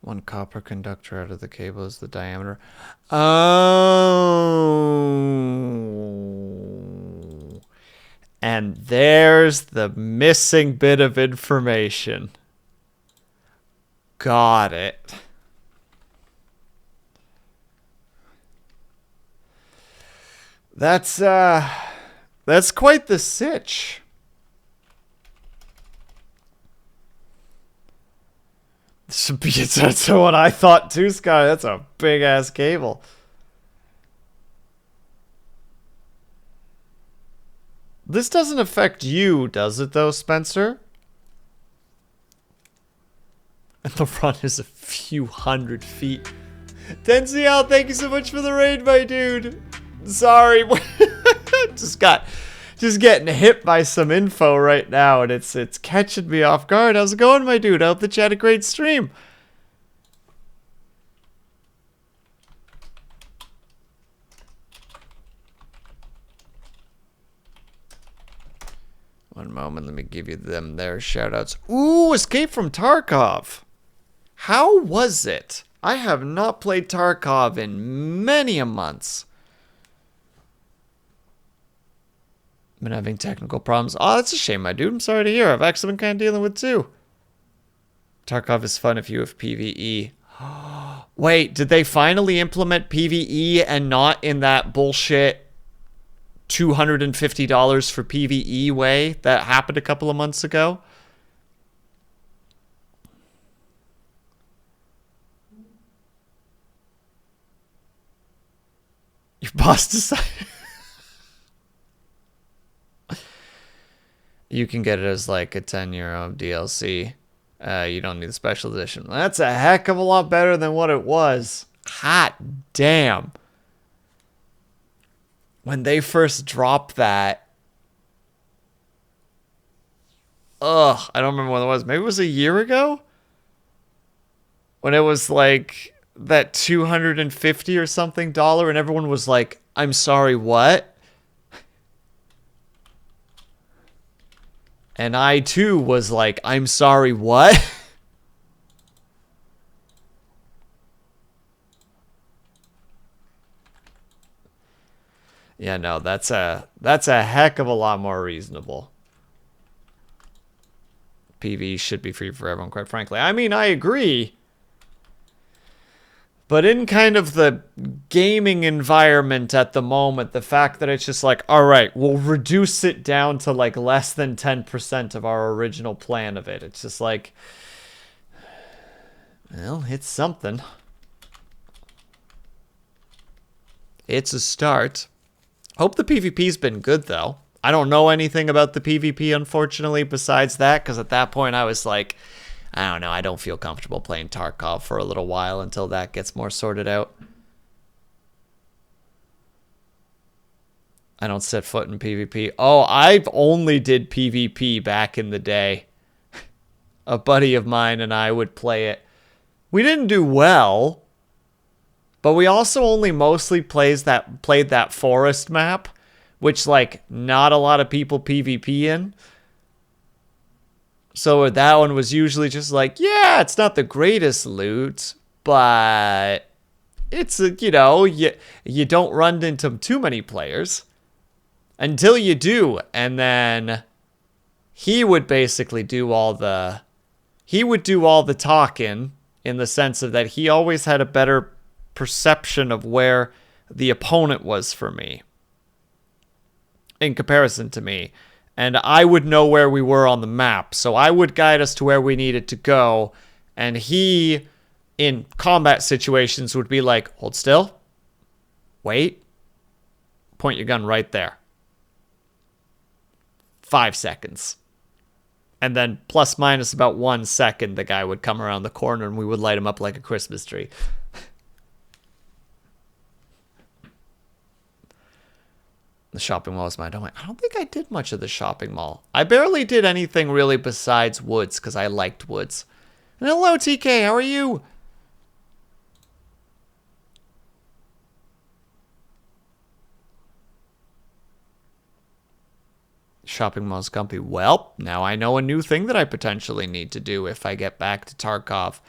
One copper conductor out of the cable is the diameter. Oh. And there's the missing bit of information. Got it. That's quite the sitch. That's what I thought too, Sky. That's a big ass cable. This doesn't affect you, does it though, Spencer? And the run is a few hundred feet. Tenziel, thank you so much for the raid, my dude. Sorry. just getting hit by some info right now, and it's catching me off guard. How's it going, my dude? I hope that you had a great stream. One moment, let me give you them their shoutouts. Ooh, Escape from Tarkov. How was it? I have not played Tarkov in many a months. Been having technical problems. Oh, that's a shame, my dude. I'm sorry to hear. I've actually been kind of dealing with too. Tarkov is fun if you have PvE. Wait, did they finally implement PvE and not in that bullshit $250 for PvE way that happened a couple of months ago? Your boss decided. You can get it as like a €10 DLC. You don't need the special edition. That's a heck of a lot better than what it was. hot damn. When they first dropped that, ugh, I don't remember when it was. Maybe it was a year ago? When it was like that $250 or something and everyone was like, I'm sorry, what? And I too was like, I'm sorry, what? Yeah, no, that's a heck of a lot more reasonable. PV should be free for everyone, quite frankly. I mean, I agree. But in kind of the gaming environment at the moment, the fact that it's just like, all right, we'll reduce it down to like less than 10% of our original plan of it. It's just like, well, it's something. It's a start. Hope the PvP's been good, though. I don't know anything about the PvP, unfortunately, besides that, because at that point I was like, I don't know, I don't feel comfortable playing Tarkov for a little while until that gets more sorted out. I don't set foot in PvP. Oh, I've only did PvP back in the day. A buddy of mine and I would play it. We didn't do well, but we also only mostly played that forest map, which, like, not a lot of people PvP in. So that one was usually just like, yeah, it's not the greatest loot, but it's, you know, you don't run into too many players until you do. And then he would basically do all the talking, in the sense of that he always had a better perception of where the opponent was for me in comparison to me. And I would know where we were on the map, so I would guide us to where we needed to go. And he, in combat situations, would be like, hold still, wait, point your gun right there. 5 seconds. And then plus minus about 1 second, the guy would come around the corner and we would light him up like a Christmas tree. The shopping mall is my domain. I don't think I did much of the shopping mall. I barely did anything really besides woods, because I liked woods. And hello, TK. How are you? Shopping mall's comfy. Well, now I know a new thing that I potentially need to do if I get back to Tarkov,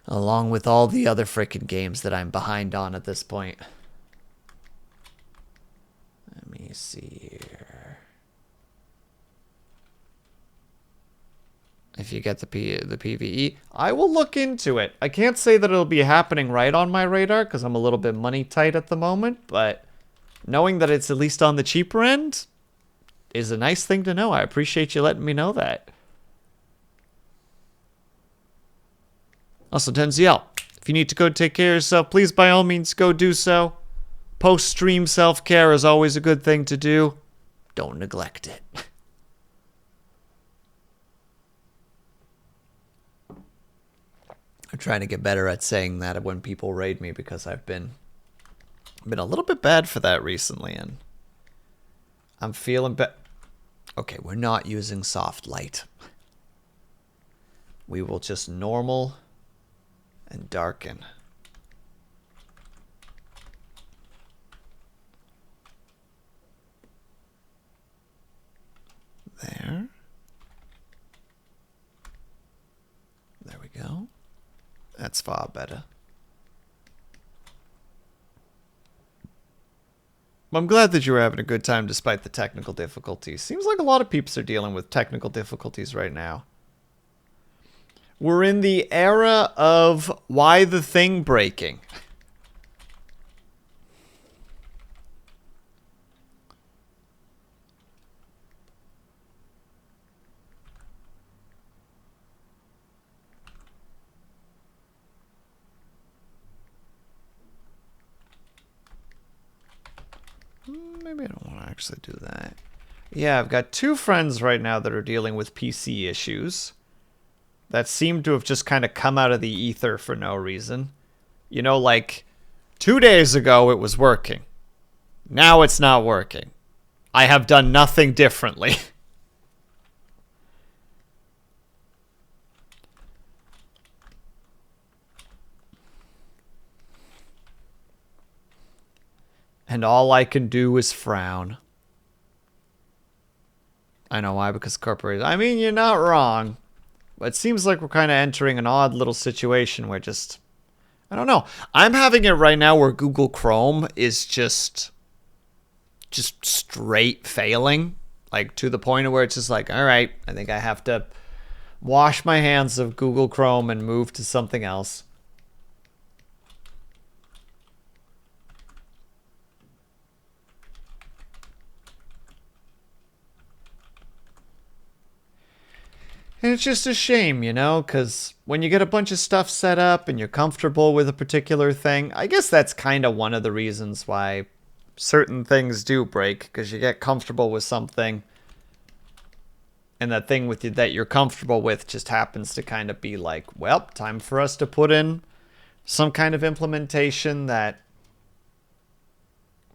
along with all the other frickin' games that I'm behind on at this point. Let me see here. If you get the PvE, I will look into it. I can't say that it'll be happening right on my radar because I'm a little bit money tight at the moment, but knowing that it's at least on the cheaper end is a nice thing to know. I appreciate you letting me know that. Also, Denziel, if you need to go take care of yourself, please by all means go do so. Post-stream self-care is always a good thing to do. Don't neglect it. I'm trying to get better at saying that when people raid me, because I've been a little bit bad for that recently, and I'm feeling okay, we're not using soft light. We will just normal and darken. There. There we go. That's far better. I'm glad that you were having a good time despite the technical difficulties. Seems like a lot of peeps are dealing with technical difficulties right now. We're in the era of why the thing breaking. Maybe I don't want to actually do that. Yeah, I've got 2 friends right now that are dealing with PC issues that seem to have just kind of come out of the ether for no reason. You know, like 2 days ago it was working. Now it's not working. I have done nothing differently. And all I can do is frown. I know why, because corporations. I mean, you're not wrong. But it seems like we're kind of entering an odd little situation where just... I don't know. I'm having it right now where Google Chrome is just straight failing. Like, to the point of where it's just like, all right, I think I have to wash my hands of Google Chrome and move to something else. And it's just a shame, you know, because when you get a bunch of stuff set up and you're comfortable with a particular thing, I guess that's kind of one of the reasons why certain things do break, because you get comfortable with something and that thing with you that you're comfortable with just happens to kind of be like, well, time for us to put in some kind of implementation that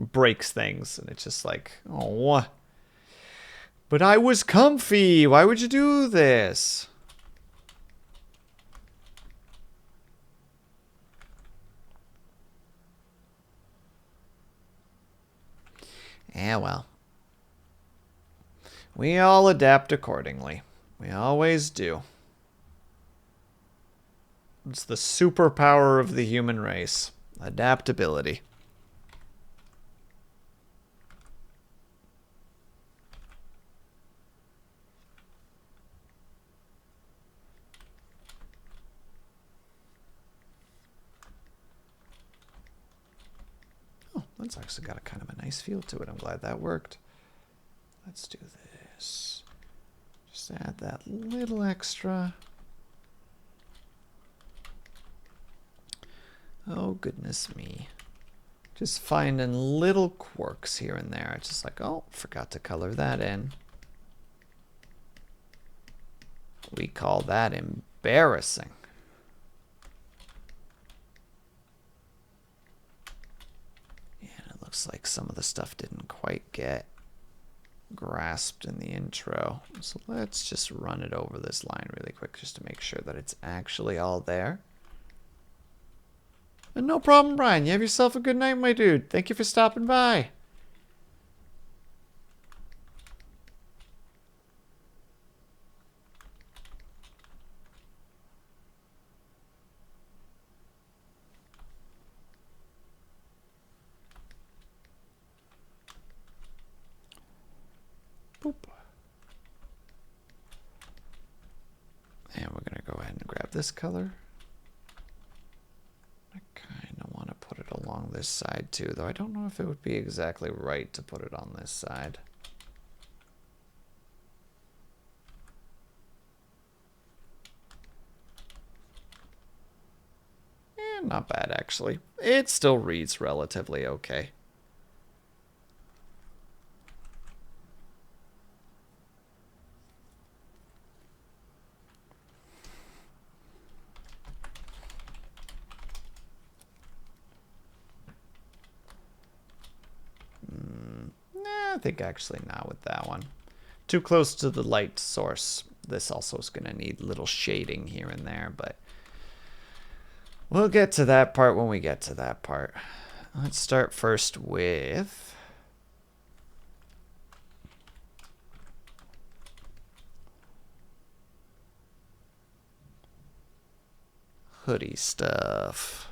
breaks things. And it's just like, oh, but I was comfy. Why would you do this? Yeah, well. We all adapt accordingly. We always do. It's the superpower of the human race. Adaptability. That's actually got a kind of a nice feel to it. I'm glad that worked. Let's do this. Just add that little extra. Oh, goodness me. Just finding little quirks here and there. It's just like, oh, forgot to color that in. We call that embarrassing. Looks like some of the stuff didn't quite get grasped in the intro. So let's just run it over this line really quick just to make sure that it's actually all there. And no problem, Brian. You have yourself a good night, my dude. Thank you for stopping by. And we're going to go ahead and grab this color. I kind of want to put it along this side too, though I don't know if it would be exactly right to put it on this side. Not bad, actually. It still reads relatively okay. I think actually not with that one. Too close to the light source. This also is going to need little shading here and there, but we'll get to that part when we get to that part. Let's start first with hoodie stuff.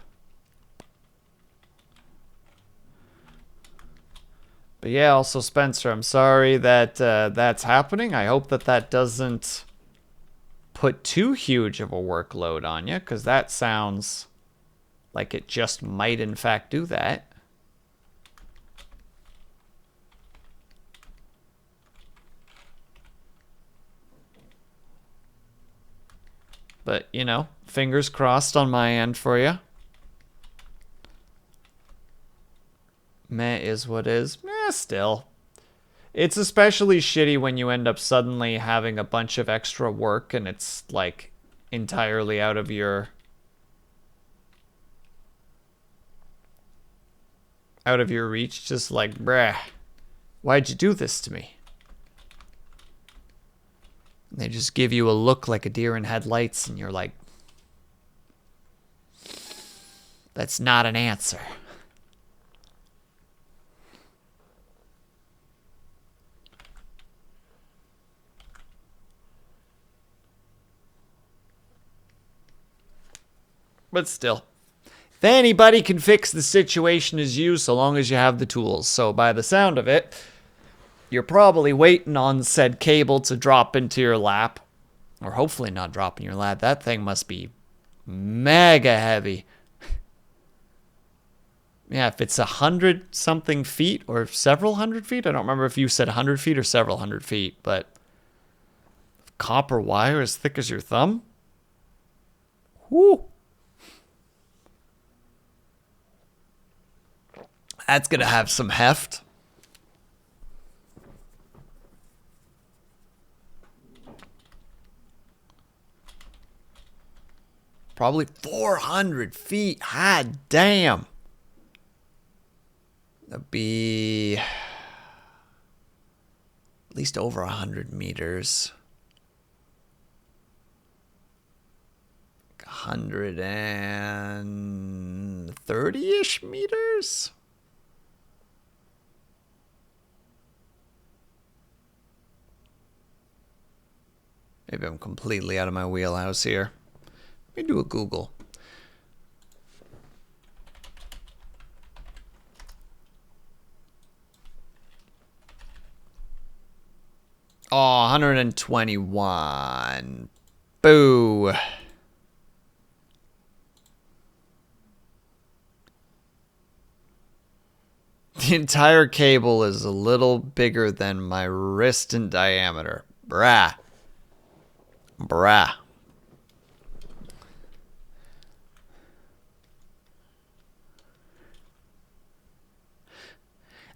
But yeah, also Spencer, I'm sorry that that's happening. I hope that that doesn't put too huge of a workload on you, because that sounds like it just might in fact do that. But, you know, fingers crossed on my end for you. Meh is what is. Still. It's especially shitty when you end up suddenly having a bunch of extra work and it's like entirely out of your out of your reach, just like, bruh, why'd you do this to me? And they just give you a look like a deer in headlights, and you're like, that's not an answer. But still, if anybody can fix the situation is you, so long as you have the tools. So by the sound of it, you're probably waiting on said cable to drop into your lap. Or hopefully not drop in your lap. That thing must be mega heavy. Yeah, if it's 100-something feet or several hundred feet. I don't remember if you said 100 feet or several hundred feet, but copper wire as thick as your thumb? Whoo! That's gonna have some heft. Probably 400 feet. Hot damn. That'd be at least over 100 meters. 130-ish meters? Maybe I'm completely out of my wheelhouse here. Let me do a Google. Oh, 121. Boo. The entire cable is a little bigger than my wrist in diameter. Brah. Brah.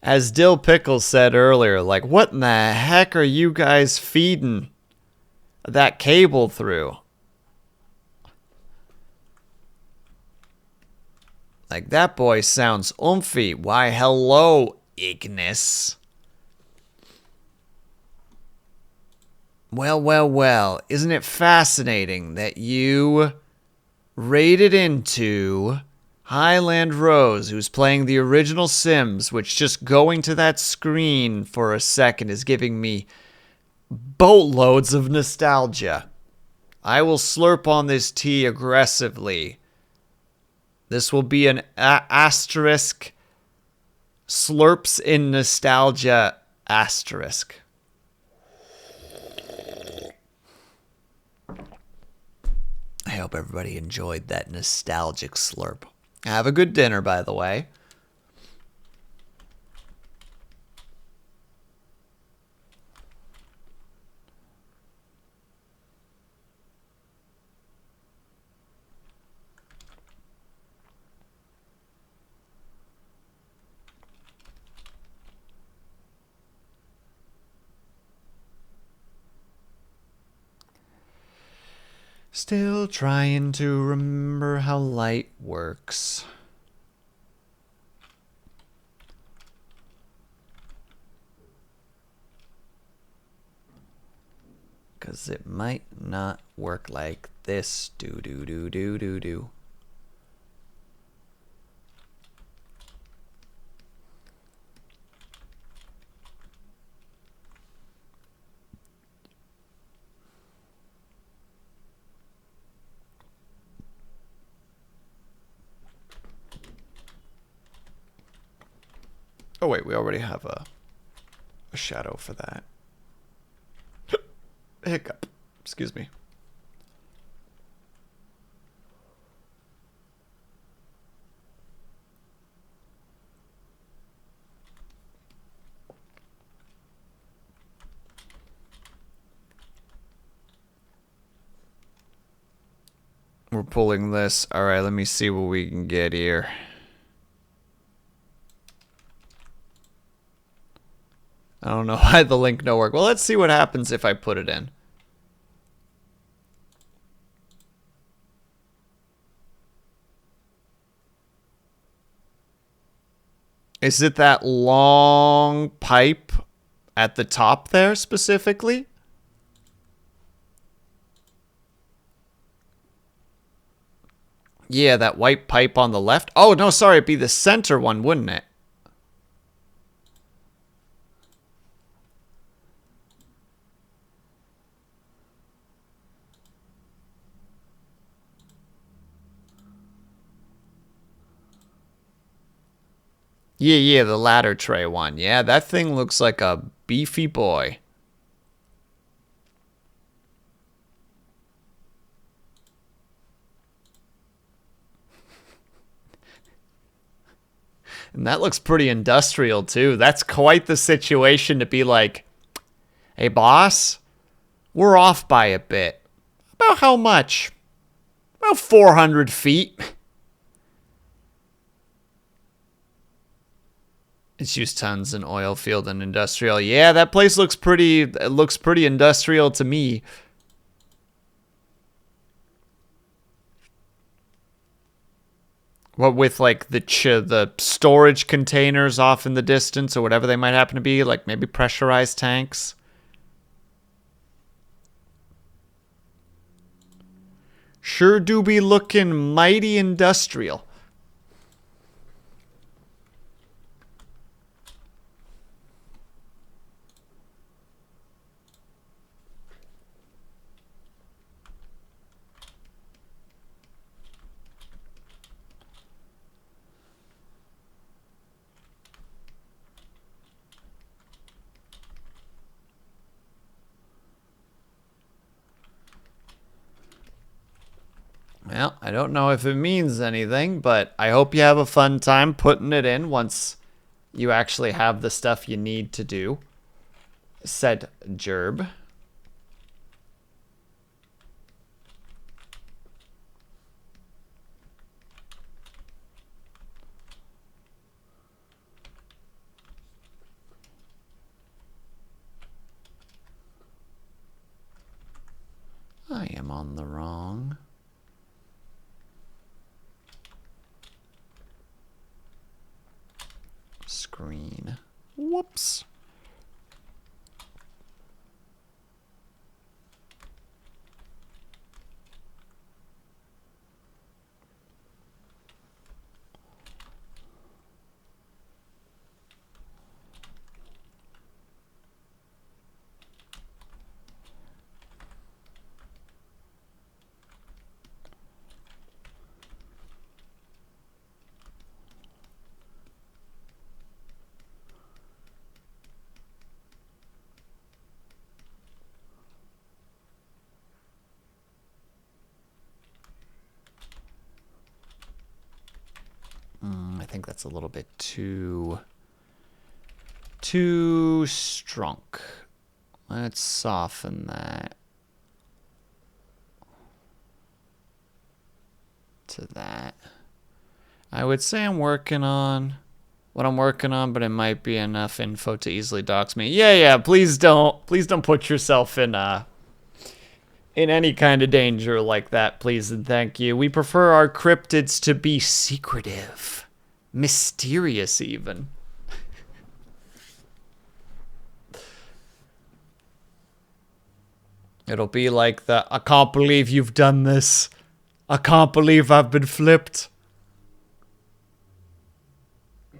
As Dill Pickles said earlier, like, what in the heck are you guys feeding that cable through? Like, that boy sounds oomphy. Why, hello, Ignis. Well, well, well. Isn't it fascinating that you raided into Highland Rose, who's playing the original Sims, which just going to that screen for a second is giving me boatloads of nostalgia. I will slurp on this tea aggressively. This will be an asterisk slurps in nostalgia asterisk. I hope everybody enjoyed that nostalgic slurp. Have a good dinner, by the way. Still trying to remember how light works. Because it might not work like this. Do, do, do, do, do, do. Oh wait, we already have a shadow for that. Hiccup. Excuse me. We're pulling this. All right, let me see what we can get here. I don't know why the link no work. Well, let's see what happens if I put it in. Is it that long pipe at the top there specifically? Yeah, that white pipe on the left. Oh, no, sorry. It'd be the center one, wouldn't it? Yeah, the ladder tray one. Yeah, that thing looks like a beefy boy. And that looks pretty industrial, too. That's quite the situation to be like, hey, boss, we're off by a bit. About how much? About 400 feet. It's used tons in oil field and industrial. Yeah, that place looks pretty industrial to me. What with like the storage containers off in the distance or whatever they might happen to be, like maybe pressurized tanks. Sure do be looking mighty industrial. Well, I don't know if it means anything, but I hope you have a fun time putting it in once you actually have the stuff you need to do. Said Gerb. I am on the wrong screen. Whoops. I think that's a little bit too strong. Let's soften that to that. I would say I'm working on what I'm working on, but it might be enough info to easily dox me. Yeah, please don't put yourself in any kind of danger like that, please and thank you. We prefer our cryptids to be secretive, mysterious even. It'll be like I can't believe you've done this. I can't believe I've been flipped.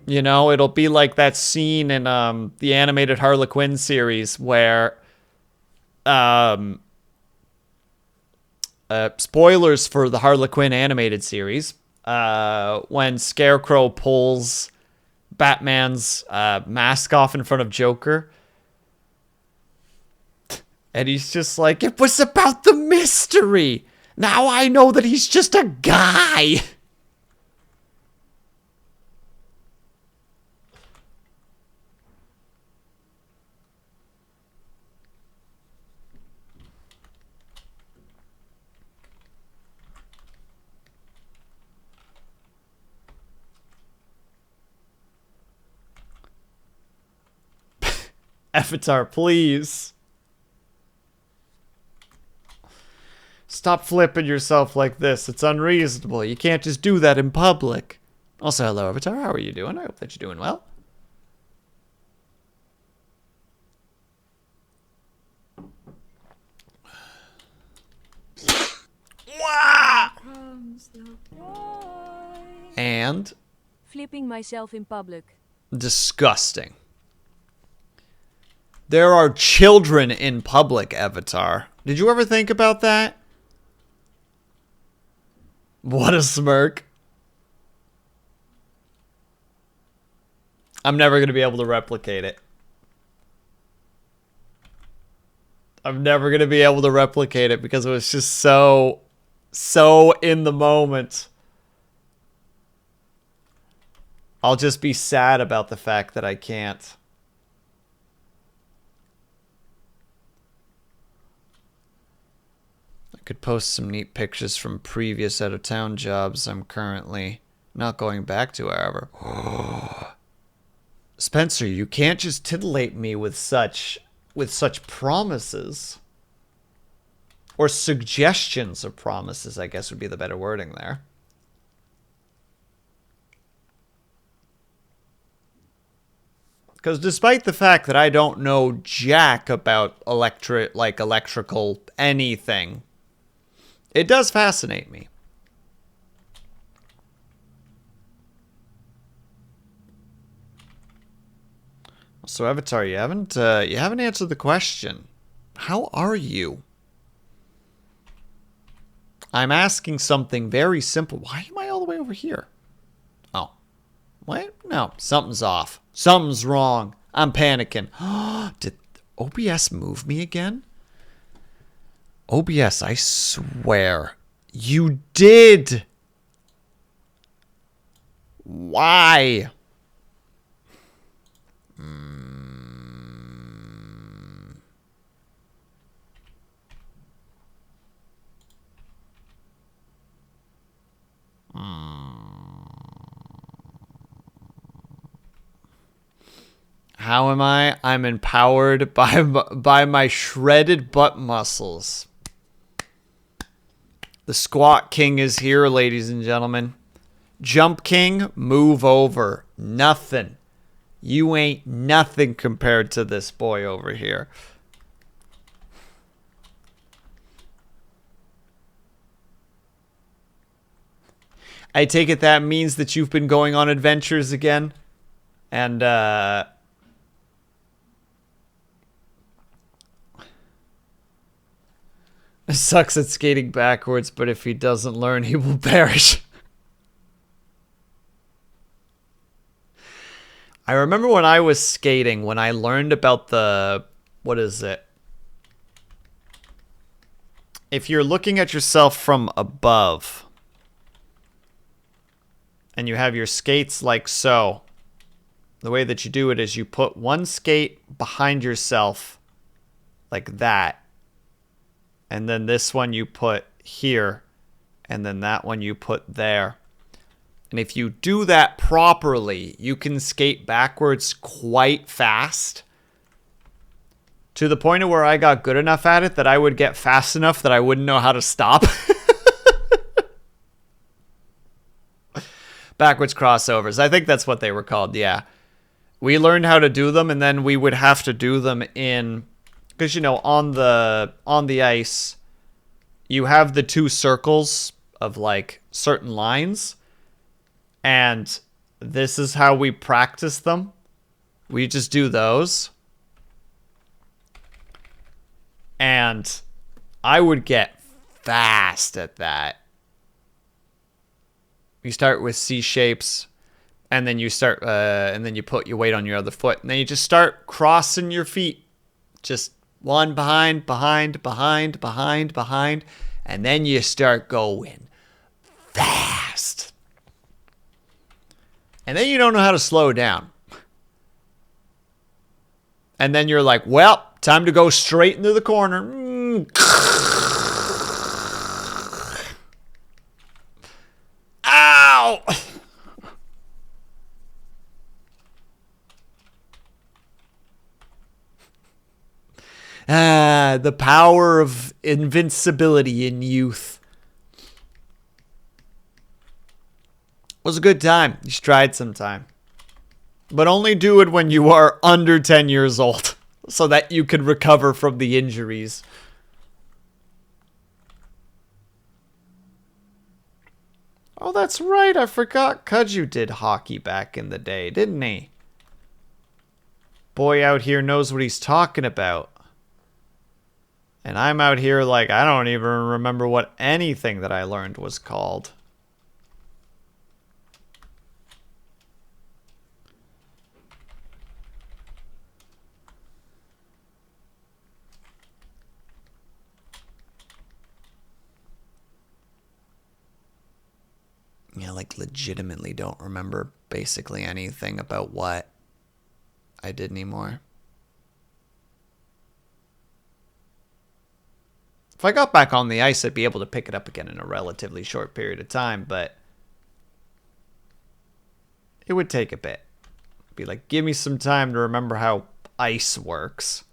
You know, it'll be like that scene in the animated Harley Quinn series where spoilers for the Harley Quinn animated series, when Scarecrow pulls Batman's mask off in front of Joker. And he's just like, it was about the mystery. Now I know that he's just a guy. Avatar, please. Stop flipping yourself like this. It's unreasonable. You can't just do that in public. Also, hello, Avatar. How are you doing? I hope that you're doing well. And Flipping myself in public. disgusting. There are children in public, Avatar. Did you ever think about that? What a smirk. I'm never going to be able to replicate it. I'm never going to be able to replicate it because it was just so in the moment. I'll just be sad about the fact that I can't. I could post some neat pictures from previous out-of-town jobs I'm currently not going back to, however. Spencer, you can't just titillate me with such promises. Or suggestions of promises, I guess would be the better wording there. Because despite the fact that I don't know jack about electrical anything, it does fascinate me. So Avatar, you haven't answered the question. How are you? I'm asking something very simple. Why am I all the way over here? Oh. What? No, something's off. Something's wrong. I'm panicking. Did OBS move me again? OBS, I swear. You did! Why? How am I? I'm empowered by my shredded butt muscles. The squat king is here, ladies and gentlemen. Jump king, move over. Nothing. You ain't nothing compared to this boy over here. I take it that means that you've been going on adventures again? And, sucks at skating backwards, but if he doesn't learn, he will perish. I remember when I was skating, when I learned about the... What is it? If you're looking at yourself from above, and you have your skates like so, the way that you do it is you put one skate behind yourself, like that. And then this one you put here, and then that one you put there. And if you do that properly, you can skate backwards quite fast. To the point of where I got good enough at it that I would get fast enough that I wouldn't know how to stop. Backwards crossovers. I think that's what they were called, yeah. We learned how to do them, and then we would have to do them in... Because, you know, on the ice, you have the two circles of, like, certain lines. And this is how we practice them. We just do those. And I would get fast at that. You start with C shapes, and then you start, and then you put your weight on your other foot, and then you just start crossing your feet. Just one behind, behind, behind, behind, behind, and then you start going fast. And then you don't know how to slow down. And then you're like, well, time to go straight into the corner. Ow! The power of invincibility in youth. Was a good time. You should try it sometime. But only do it when you are under 10 years old, so that you can recover from the injuries. Oh, that's right. I forgot Kudju did hockey back in the day, didn't he? Boy out here knows what he's talking about. And I'm out here like I don't even remember what anything that I learned was called. Yeah, like legitimately don't remember basically anything about what I did anymore. If I got back on the ice, I'd be able to pick it up again in a relatively short period of time, but it would take a bit. Be like, give me some time to remember how ice works.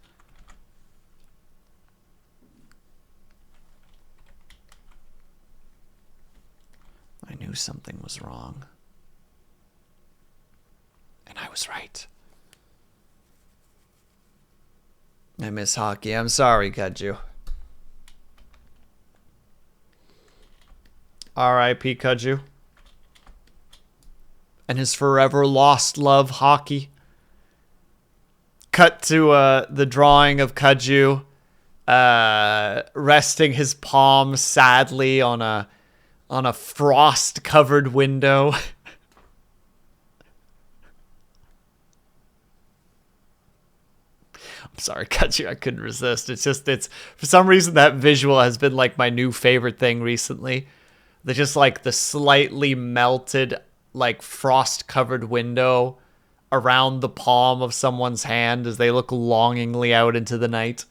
I knew something was wrong. And I was right. I miss hockey. I'm sorry, Kudju. R.I.P. Kudju. And his forever lost love, hockey. Cut to the drawing of Kudju resting his palm sadly on a frost-covered window. I'm sorry, Kudju, I couldn't resist. It's for some reason that visual has been like my new favorite thing recently. They're just like the slightly melted, like frost-covered window around the palm of someone's hand as they look longingly out into the night.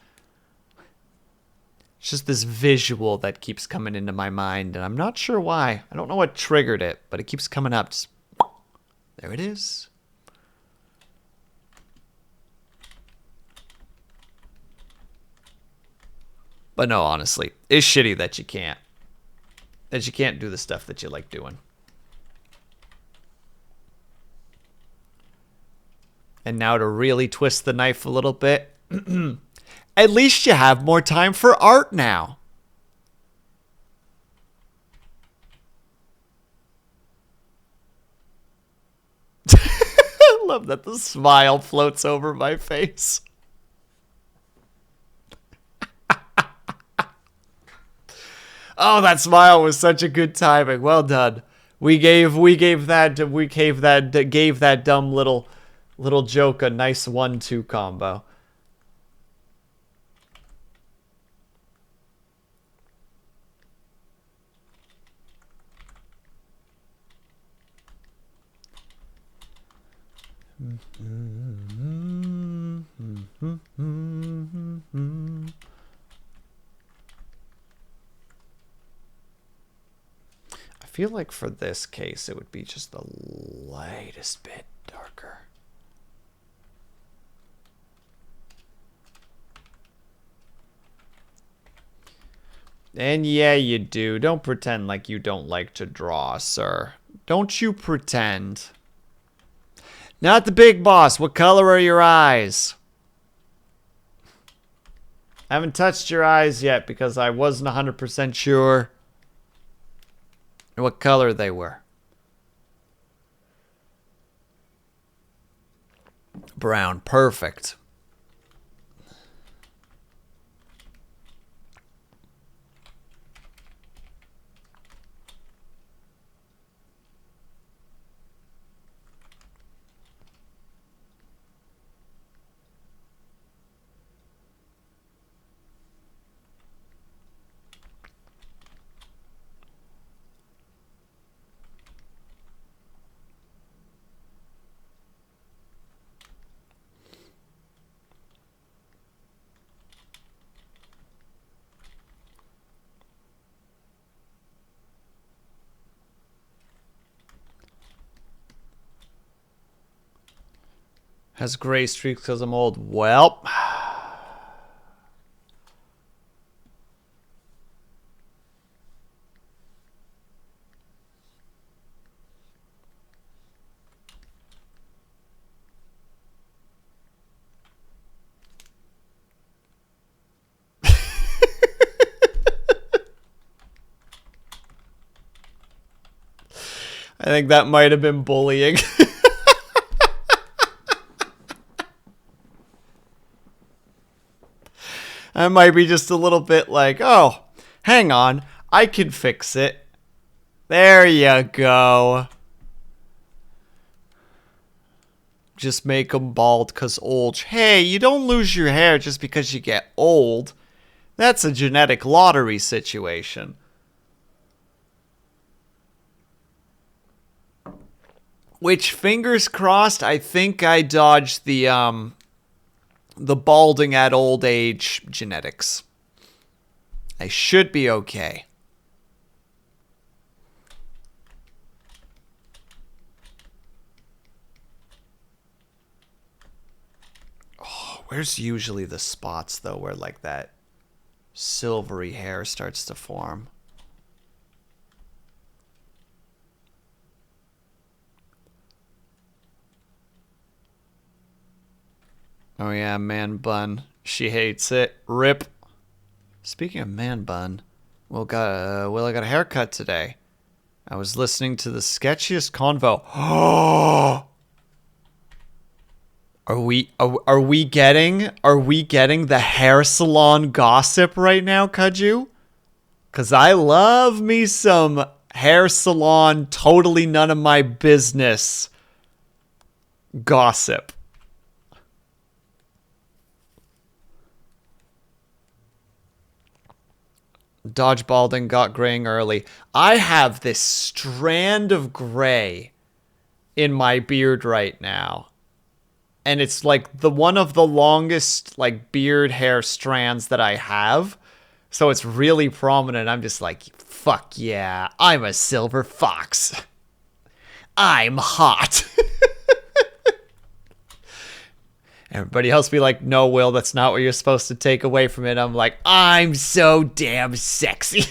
It's just this visual that keeps coming into my mind, and I'm not sure why. I don't know what triggered it, but it keeps coming up. Just, there it is. But no, honestly, it's shitty that you can't. That you can't do the stuff that you like doing. And now to really twist the knife a little bit, at least you have more time for art now. I love that the smile floats over my face. Oh, that smile was such a good timing. Well done. We gave that dumb little joke a nice 1-2 combo. I feel like for this case, it would be just the lightest bit darker. And yeah, you do. Don't pretend like you don't like to draw, sir. Don't you pretend. Not the big boss. What color are your eyes? I haven't touched your eyes yet because I wasn't 100% sure what color they were. Brown. Perfect. Has gray streaks because I'm old. Well. I think that might have been bullying. I might be just a little bit like, oh, hang on, I can fix it. There you go. Just make them bald because old. Hey, you don't lose your hair just because you get old. That's a genetic lottery situation. Which, fingers crossed, I think I dodged the balding at old age genetics. I should be okay. Oh, where's usually the spots, though, where, like, that silvery hair starts to form? Oh yeah, man bun. She hates it. Rip. Speaking of man bun, Will I got a haircut today. I was listening to the sketchiest convo. Are we getting the hair salon gossip right now, Kaju? 'Cause I love me some hair salon, totally none of my business gossip. Dodge balding, got graying early. I have this strand of gray in my beard right now. And it's like the one of the longest like beard hair strands that I have. So it's really prominent. I'm just like, fuck yeah, I'm a silver fox. I'm hot. Everybody else be like, no, Will, that's not what you're supposed to take away from it. I'm like, I'm so damn sexy.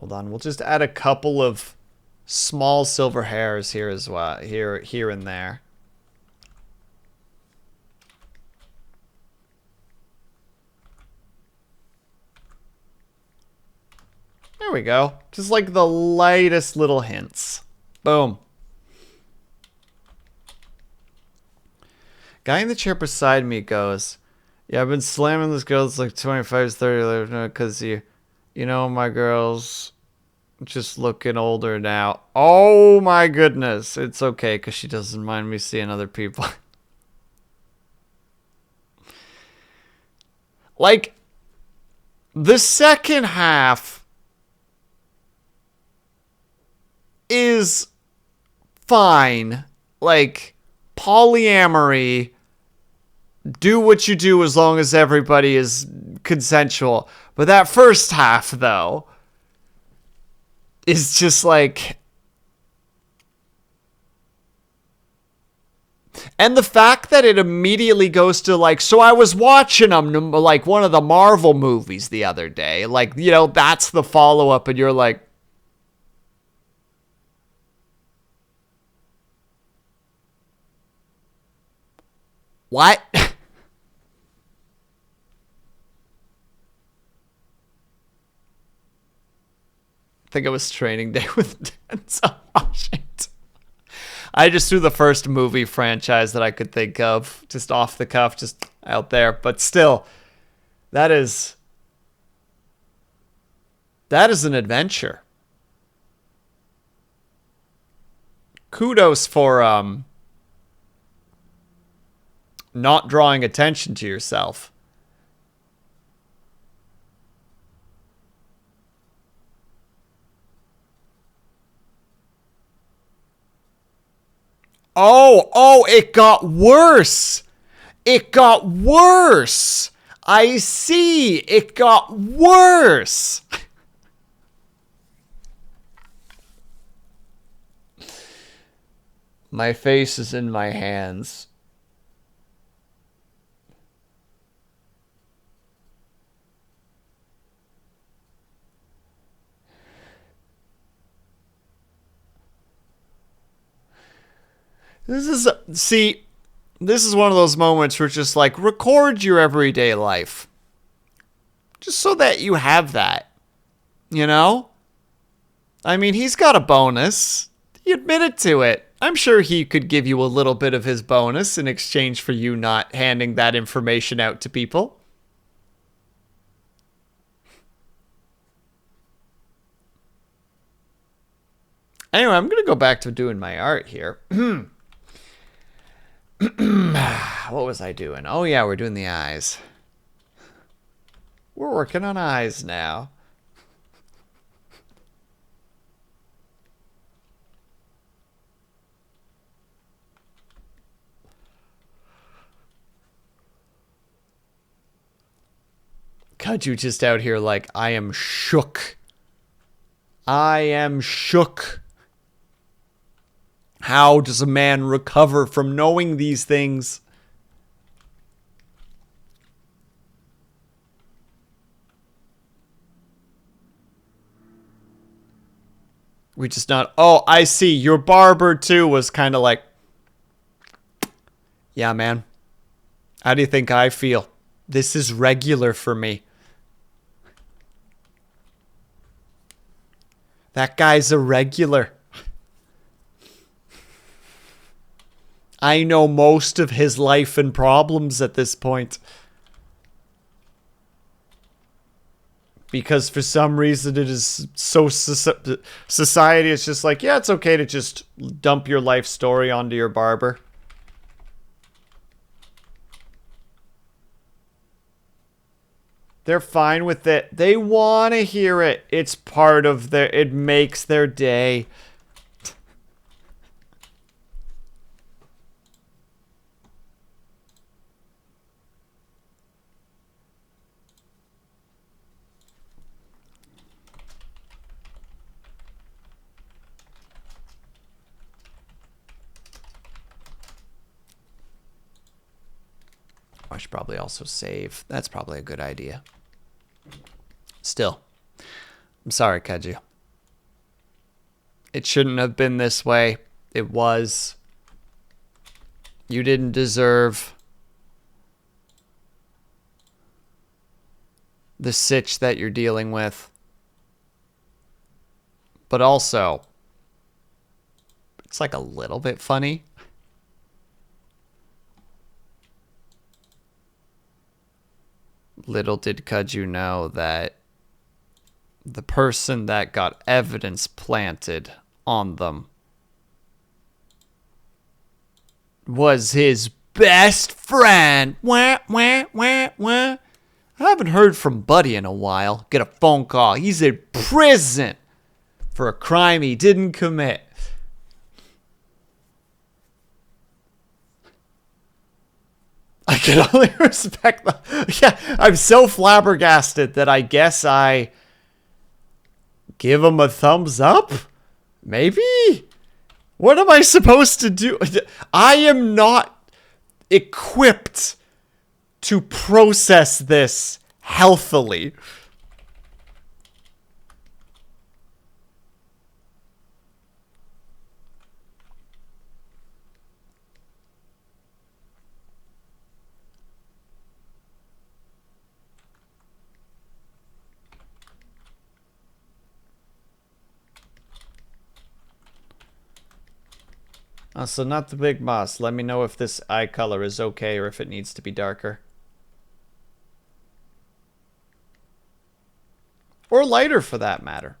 Hold on, we'll just add a couple of small silver hairs here as well, here and there. There we go. Just like the lightest little hints. Boom. Guy in the chair beside me goes, yeah, I've been slamming this girl that's like 25, 30, because you know my girl's just looking older now. Oh my goodness. It's okay because she doesn't mind me seeing other people. Like, the second half is fine. Like, polyamory, do what you do as long as everybody is consensual. But that first half, though, is just like... And the fact that it immediately goes to, like, so I was watching them, like, one of the Marvel movies the other day. Like, you know, that's the follow-up, and you're like... What? I think it was Training Day with Denzel Washington. I just threw the first movie franchise that I could think of, just off the cuff, just out there. But still, that is an adventure. Kudos for not drawing attention to yourself. Oh, it got worse. It got worse. I see. It got worse. My face is in my hands. See, this is one of those moments where it's just like, record your everyday life. Just so that you have that. You know? I mean, he's got a bonus. He admitted to it. I'm sure he could give you a little bit of his bonus in exchange for you not handing that information out to people. Anyway, I'm going to go back to doing my art here. What was I doing? Oh, yeah, we're doing the eyes. We're working on eyes now. God, you just out here like, I am shook. I am shook. How does a man recover from knowing these things? We just not... Oh, I see. Your barber, too, was kind of like... Yeah, man. How do you think I feel? This is regular for me. That guy's a regular. I know most of his life and problems at this point. Because for some reason it is so... Society is just like, yeah, it's okay to just dump your life story onto your barber. They're fine with it. They want to hear it. It's part of their... It makes their day. I should probably also save. That's probably a good idea. Still, I'm sorry, Kaju. It shouldn't have been this way. It was. You didn't deserve the sitch that you're dealing with. But also, it's like a little bit funny. Little did Kaju know that the person that got evidence planted on them was his best friend. Wah, wah, wah, wah. I haven't heard from Buddy in a while. Get a phone call. He's in prison for a crime he didn't commit. I can only respect the... Yeah, I'm so flabbergasted that I guess I give him a thumbs up? Maybe? What am I supposed to do? I am not equipped to process this healthily. So not the big boss. Let me know if this eye color is okay or if it needs to be darker. Or lighter for that matter.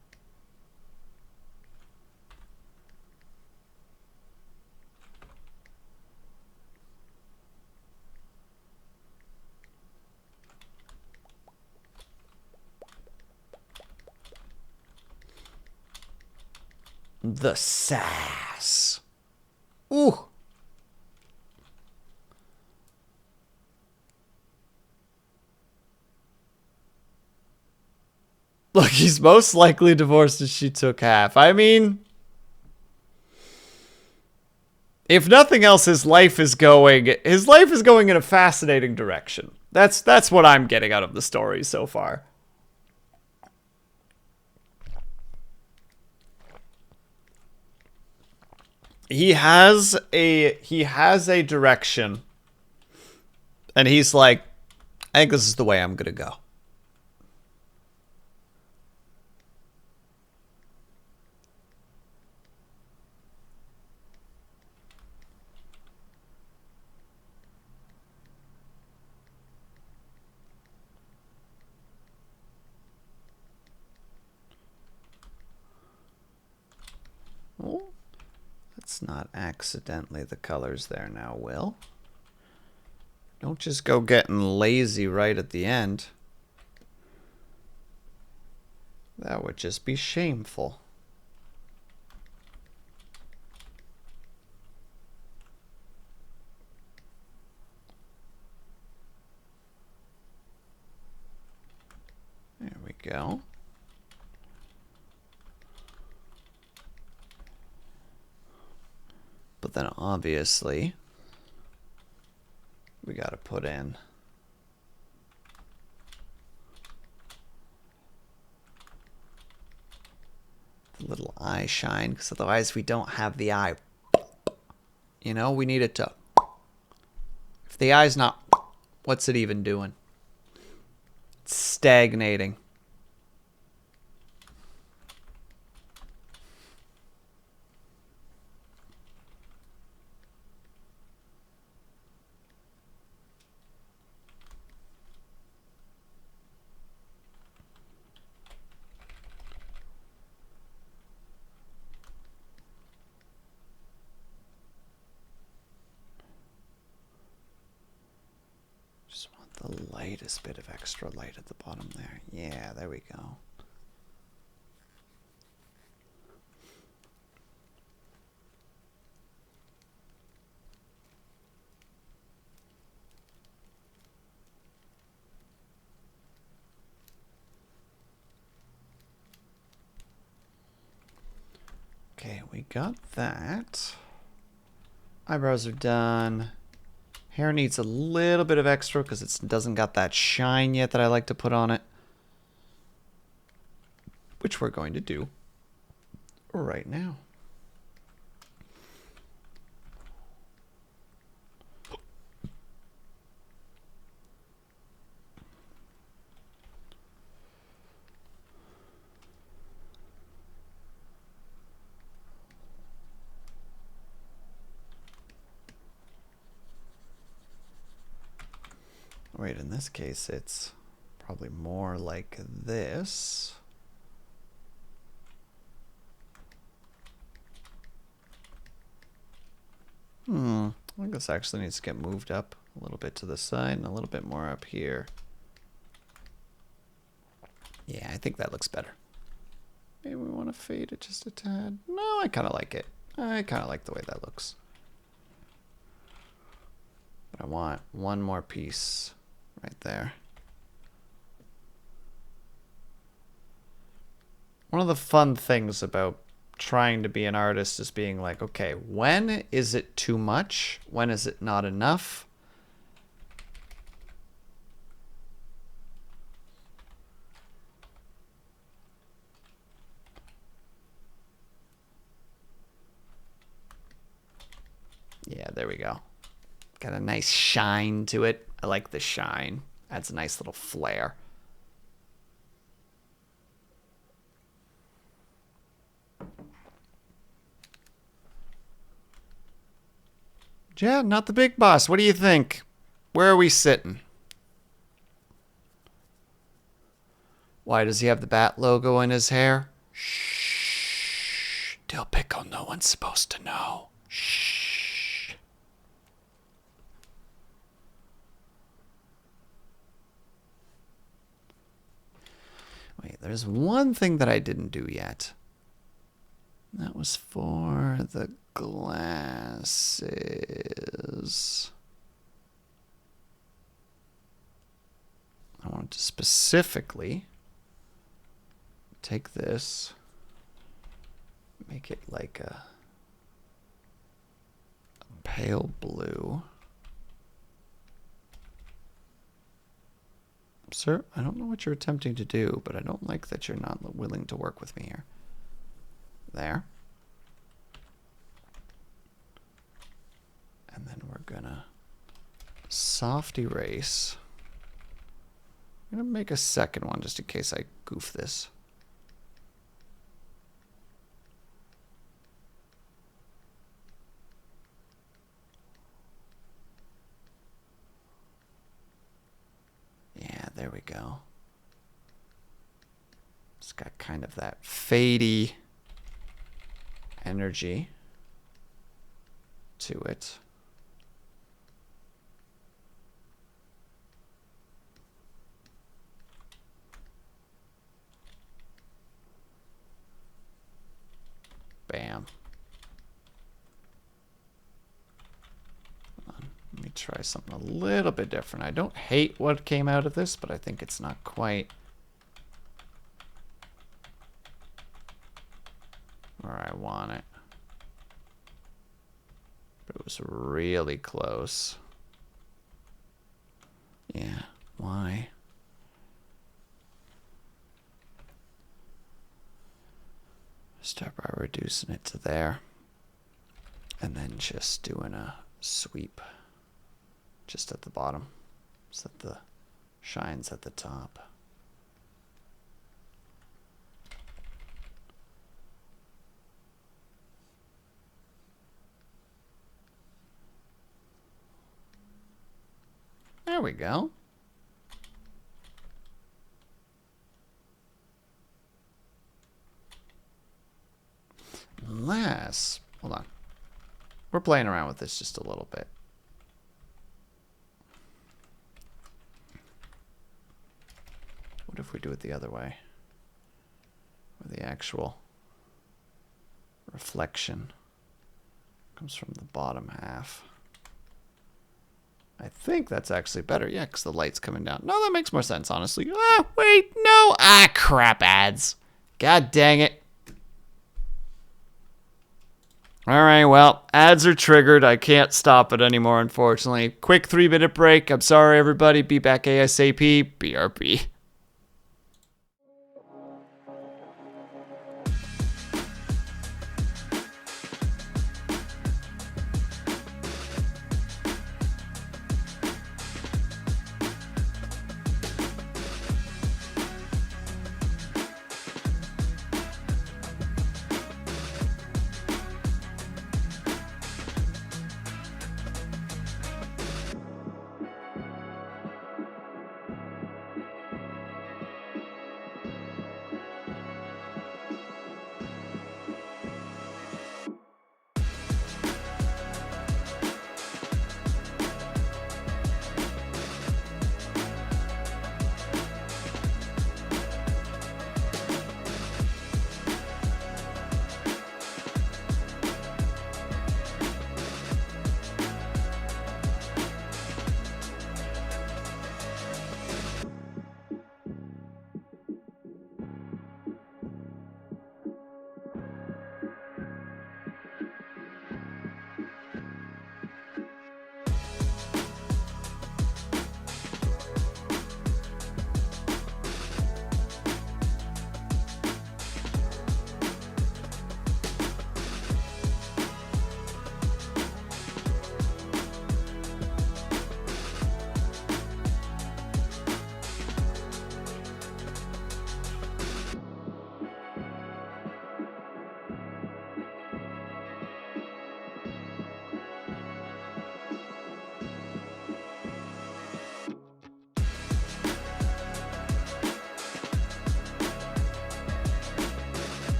The sass. Ooh. Look, he's most likely divorced and she took half. I mean, if nothing else, his life is going in a fascinating direction. That's what I'm getting out of the story so far. He has a direction. And he's like, I think this is the way I'm going to go. Oh, that's not accidentally the colors there now, Will. Don't just go getting lazy right at the end. That would just be shameful. There we go. But then obviously, we got to put in the little eye shine, because otherwise we don't have the eye. You know, we need it to. If the eye's not, what's it even doing? It's stagnating. Just want the lightest bit of extra light at the bottom there. Yeah, there we go. Okay, we got that. Eyebrows are done. Hair needs a little bit of extra because it doesn't got that shine yet that I like to put on it. Which we're going to do right now. Wait, in this case, it's probably more like this. I think this actually needs to get moved up a little bit to the side and a little bit more up here. Yeah, I think that looks better. Maybe we want to fade it just a tad. No, I kind of like it. I kind of like the way that looks. But I want one more piece right there. One of the fun things about trying to be an artist is being like, okay, when is it too much? When is it not enough? Yeah, there we go. Got a nice shine to it. I like the shine. Adds a nice little flair. Yeah, not the big boss. What do you think? Where are we sitting? Why does he have the bat logo in his hair? Shh. Dill Pickle, no one's supposed to know. Shh. Wait, there's one thing that I didn't do yet. That was for the glasses. I wanted to specifically take this, make it like a pale blue. Sir, I don't know what you're attempting to do, but I don't like that you're not willing to work with me here. There. Soft erase. I'm going to make a second one just in case I goof this. Yeah, there we go. It's got kind of that fadey energy to it. Bam. Hold on. Let me try something a little bit different. I don't hate what came out of this, but I think it's not quite where I want it. But it was really close. Yeah, why? Start by reducing it to there. And then just doing a sweep just at the bottom so that the shine's at the top. There we go. Unless, hold on. We're playing around with this just a little bit. What if we do it the other way? Where the actual reflection comes from the bottom half. I think that's actually better. Yeah, because the light's coming down. No, that makes more sense, honestly. Ah, wait, no. Ah, crap, ads. God dang it. All right, well, ads are triggered. I can't stop it anymore, unfortunately. Quick 3-minute break. I'm sorry, everybody. Be back ASAP. BRB.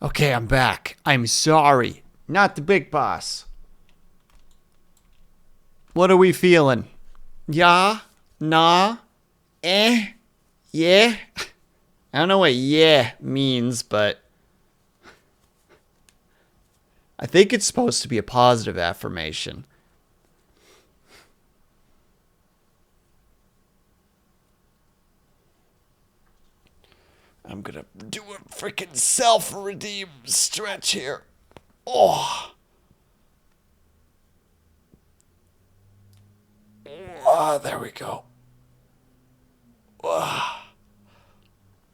Okay, I'm back. I'm sorry. Not the big boss. What are we feeling? Yeah? Nah? Eh? Yeah? I don't know what yeah means, but I think it's supposed to be a positive affirmation. I'm gonna do a freaking self-redeem stretch here. Oh. Ah, there we go.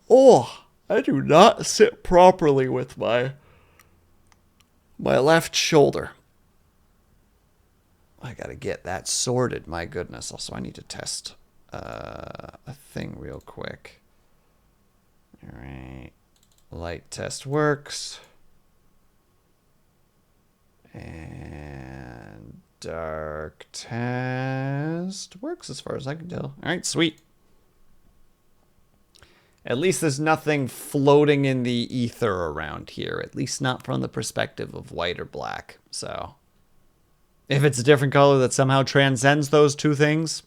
Oh, I do not sit properly with my left shoulder. I gotta get that sorted, my goodness. Also, I need to test a thing real quick. All right. Light test works. And dark test works as far as I can tell. All right, sweet. At least there's nothing floating in the ether around here. At least not from the perspective of white or black. So, if it's a different color that somehow transcends those two things,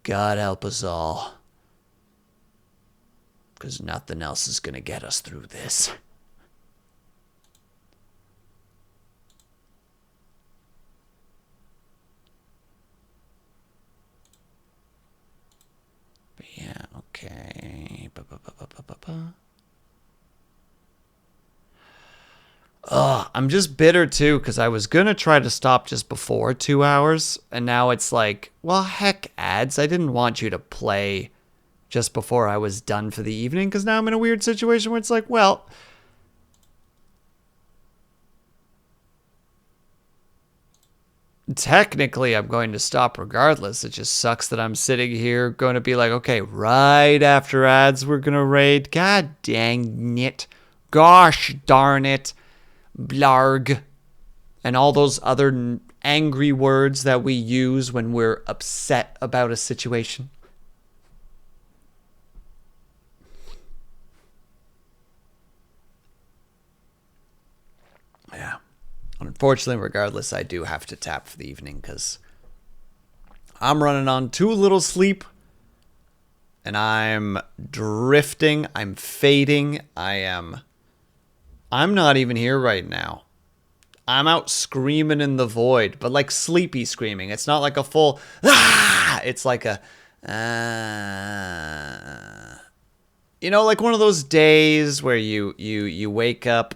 God help us all. Because nothing else is going to get us through this. But yeah, okay. I'm just bitter too, because I was going to try to stop just before 2 hours. And now it's like, well, heck, ads. I didn't want you to play just before I was done for the evening, because now I'm in a weird situation where it's like, well, technically I'm going to stop regardless. It just sucks that I'm sitting here going to be like, okay, right after ads we're going to raid. God dang it. Gosh darn it. Blarg. And all those other angry words that we use when we're upset about a situation. Yeah. Unfortunately, regardless, I do have to tap for the evening because I'm running on too little sleep and I'm drifting. I'm fading. I'm not even here right now. I'm out screaming in the void, but like sleepy screaming. It's not like a full, ah! It's like a, you know, like one of those days where you wake up.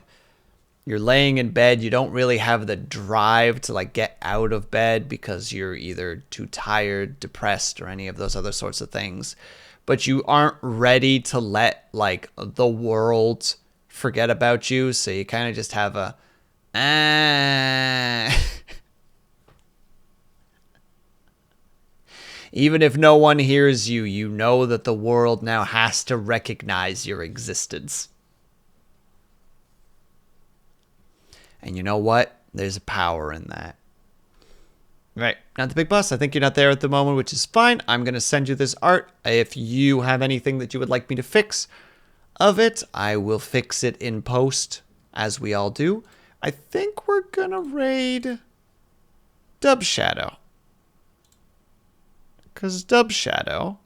You're laying in bed, you don't really have the drive to like get out of bed because you're either too tired, depressed, or any of those other sorts of things. But you aren't ready to let like the world forget about you, so you kind of just have a Even if no one hears you, you know that the world now has to recognize your existence. And you know what? There's a power in that. Right. Not the big boss. I think you're not there at the moment, which is fine. I'm going to send you this art. If you have anything that you would like me to fix of it, I will fix it in post, as we all do. I think we're going to raid Dub Shadow. Because Dub Shadow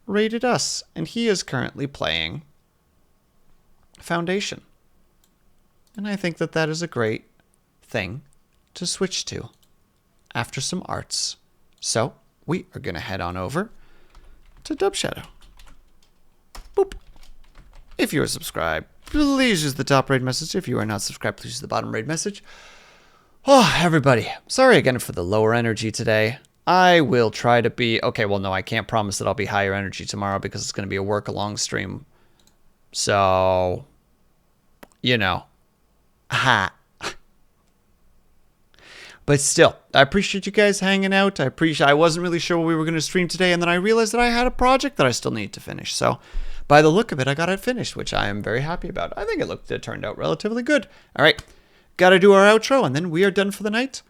raided us, and he is currently playing Foundation. And I think that that is a great thing to switch to after some arts. So we are going to head on over to Dub Shadow. Boop. If you are subscribed, please use the top raid message. If you are not subscribed, please use the bottom raid message. Oh, everybody. Sorry again for the lower energy today. I will try to be... Okay, well, no, I can't promise that I'll be higher energy tomorrow because it's going to be a work-along stream. So, you know. Ha. But still, I appreciate you guys hanging out. I wasn't really sure what we were going to stream today, and then I realized that I had a project that I still needed to finish. So, by the look of it, I got it finished, which I am very happy about. I think it turned out relatively good. All right, got to do our outro, and then we are done for the night.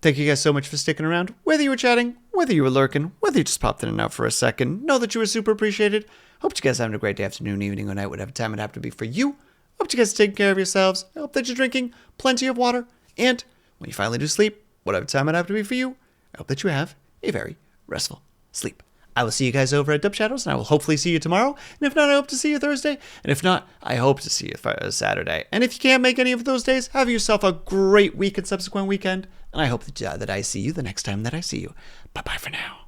Thank you guys so much for sticking around, whether you were chatting, whether whether you were lurking, whether you just popped in and out for a second, know that you were super appreciated. Hope you guys are having a great day, afternoon, evening, or night, whatever time it happened to be for you. Hope you guys are taking care of yourselves. I hope that you're drinking plenty of water. And when you finally do sleep, whatever time it happened to be for you, I hope that you have a very restful sleep. I will see you guys over at Dub Shadows, and I will hopefully see you tomorrow. And if not, I hope to see you Thursday. And if not, I hope to see you Saturday. And if you can't make any of those days, have yourself a great week and subsequent weekend. And I hope that I see you the next time that I see you. Bye-bye for now.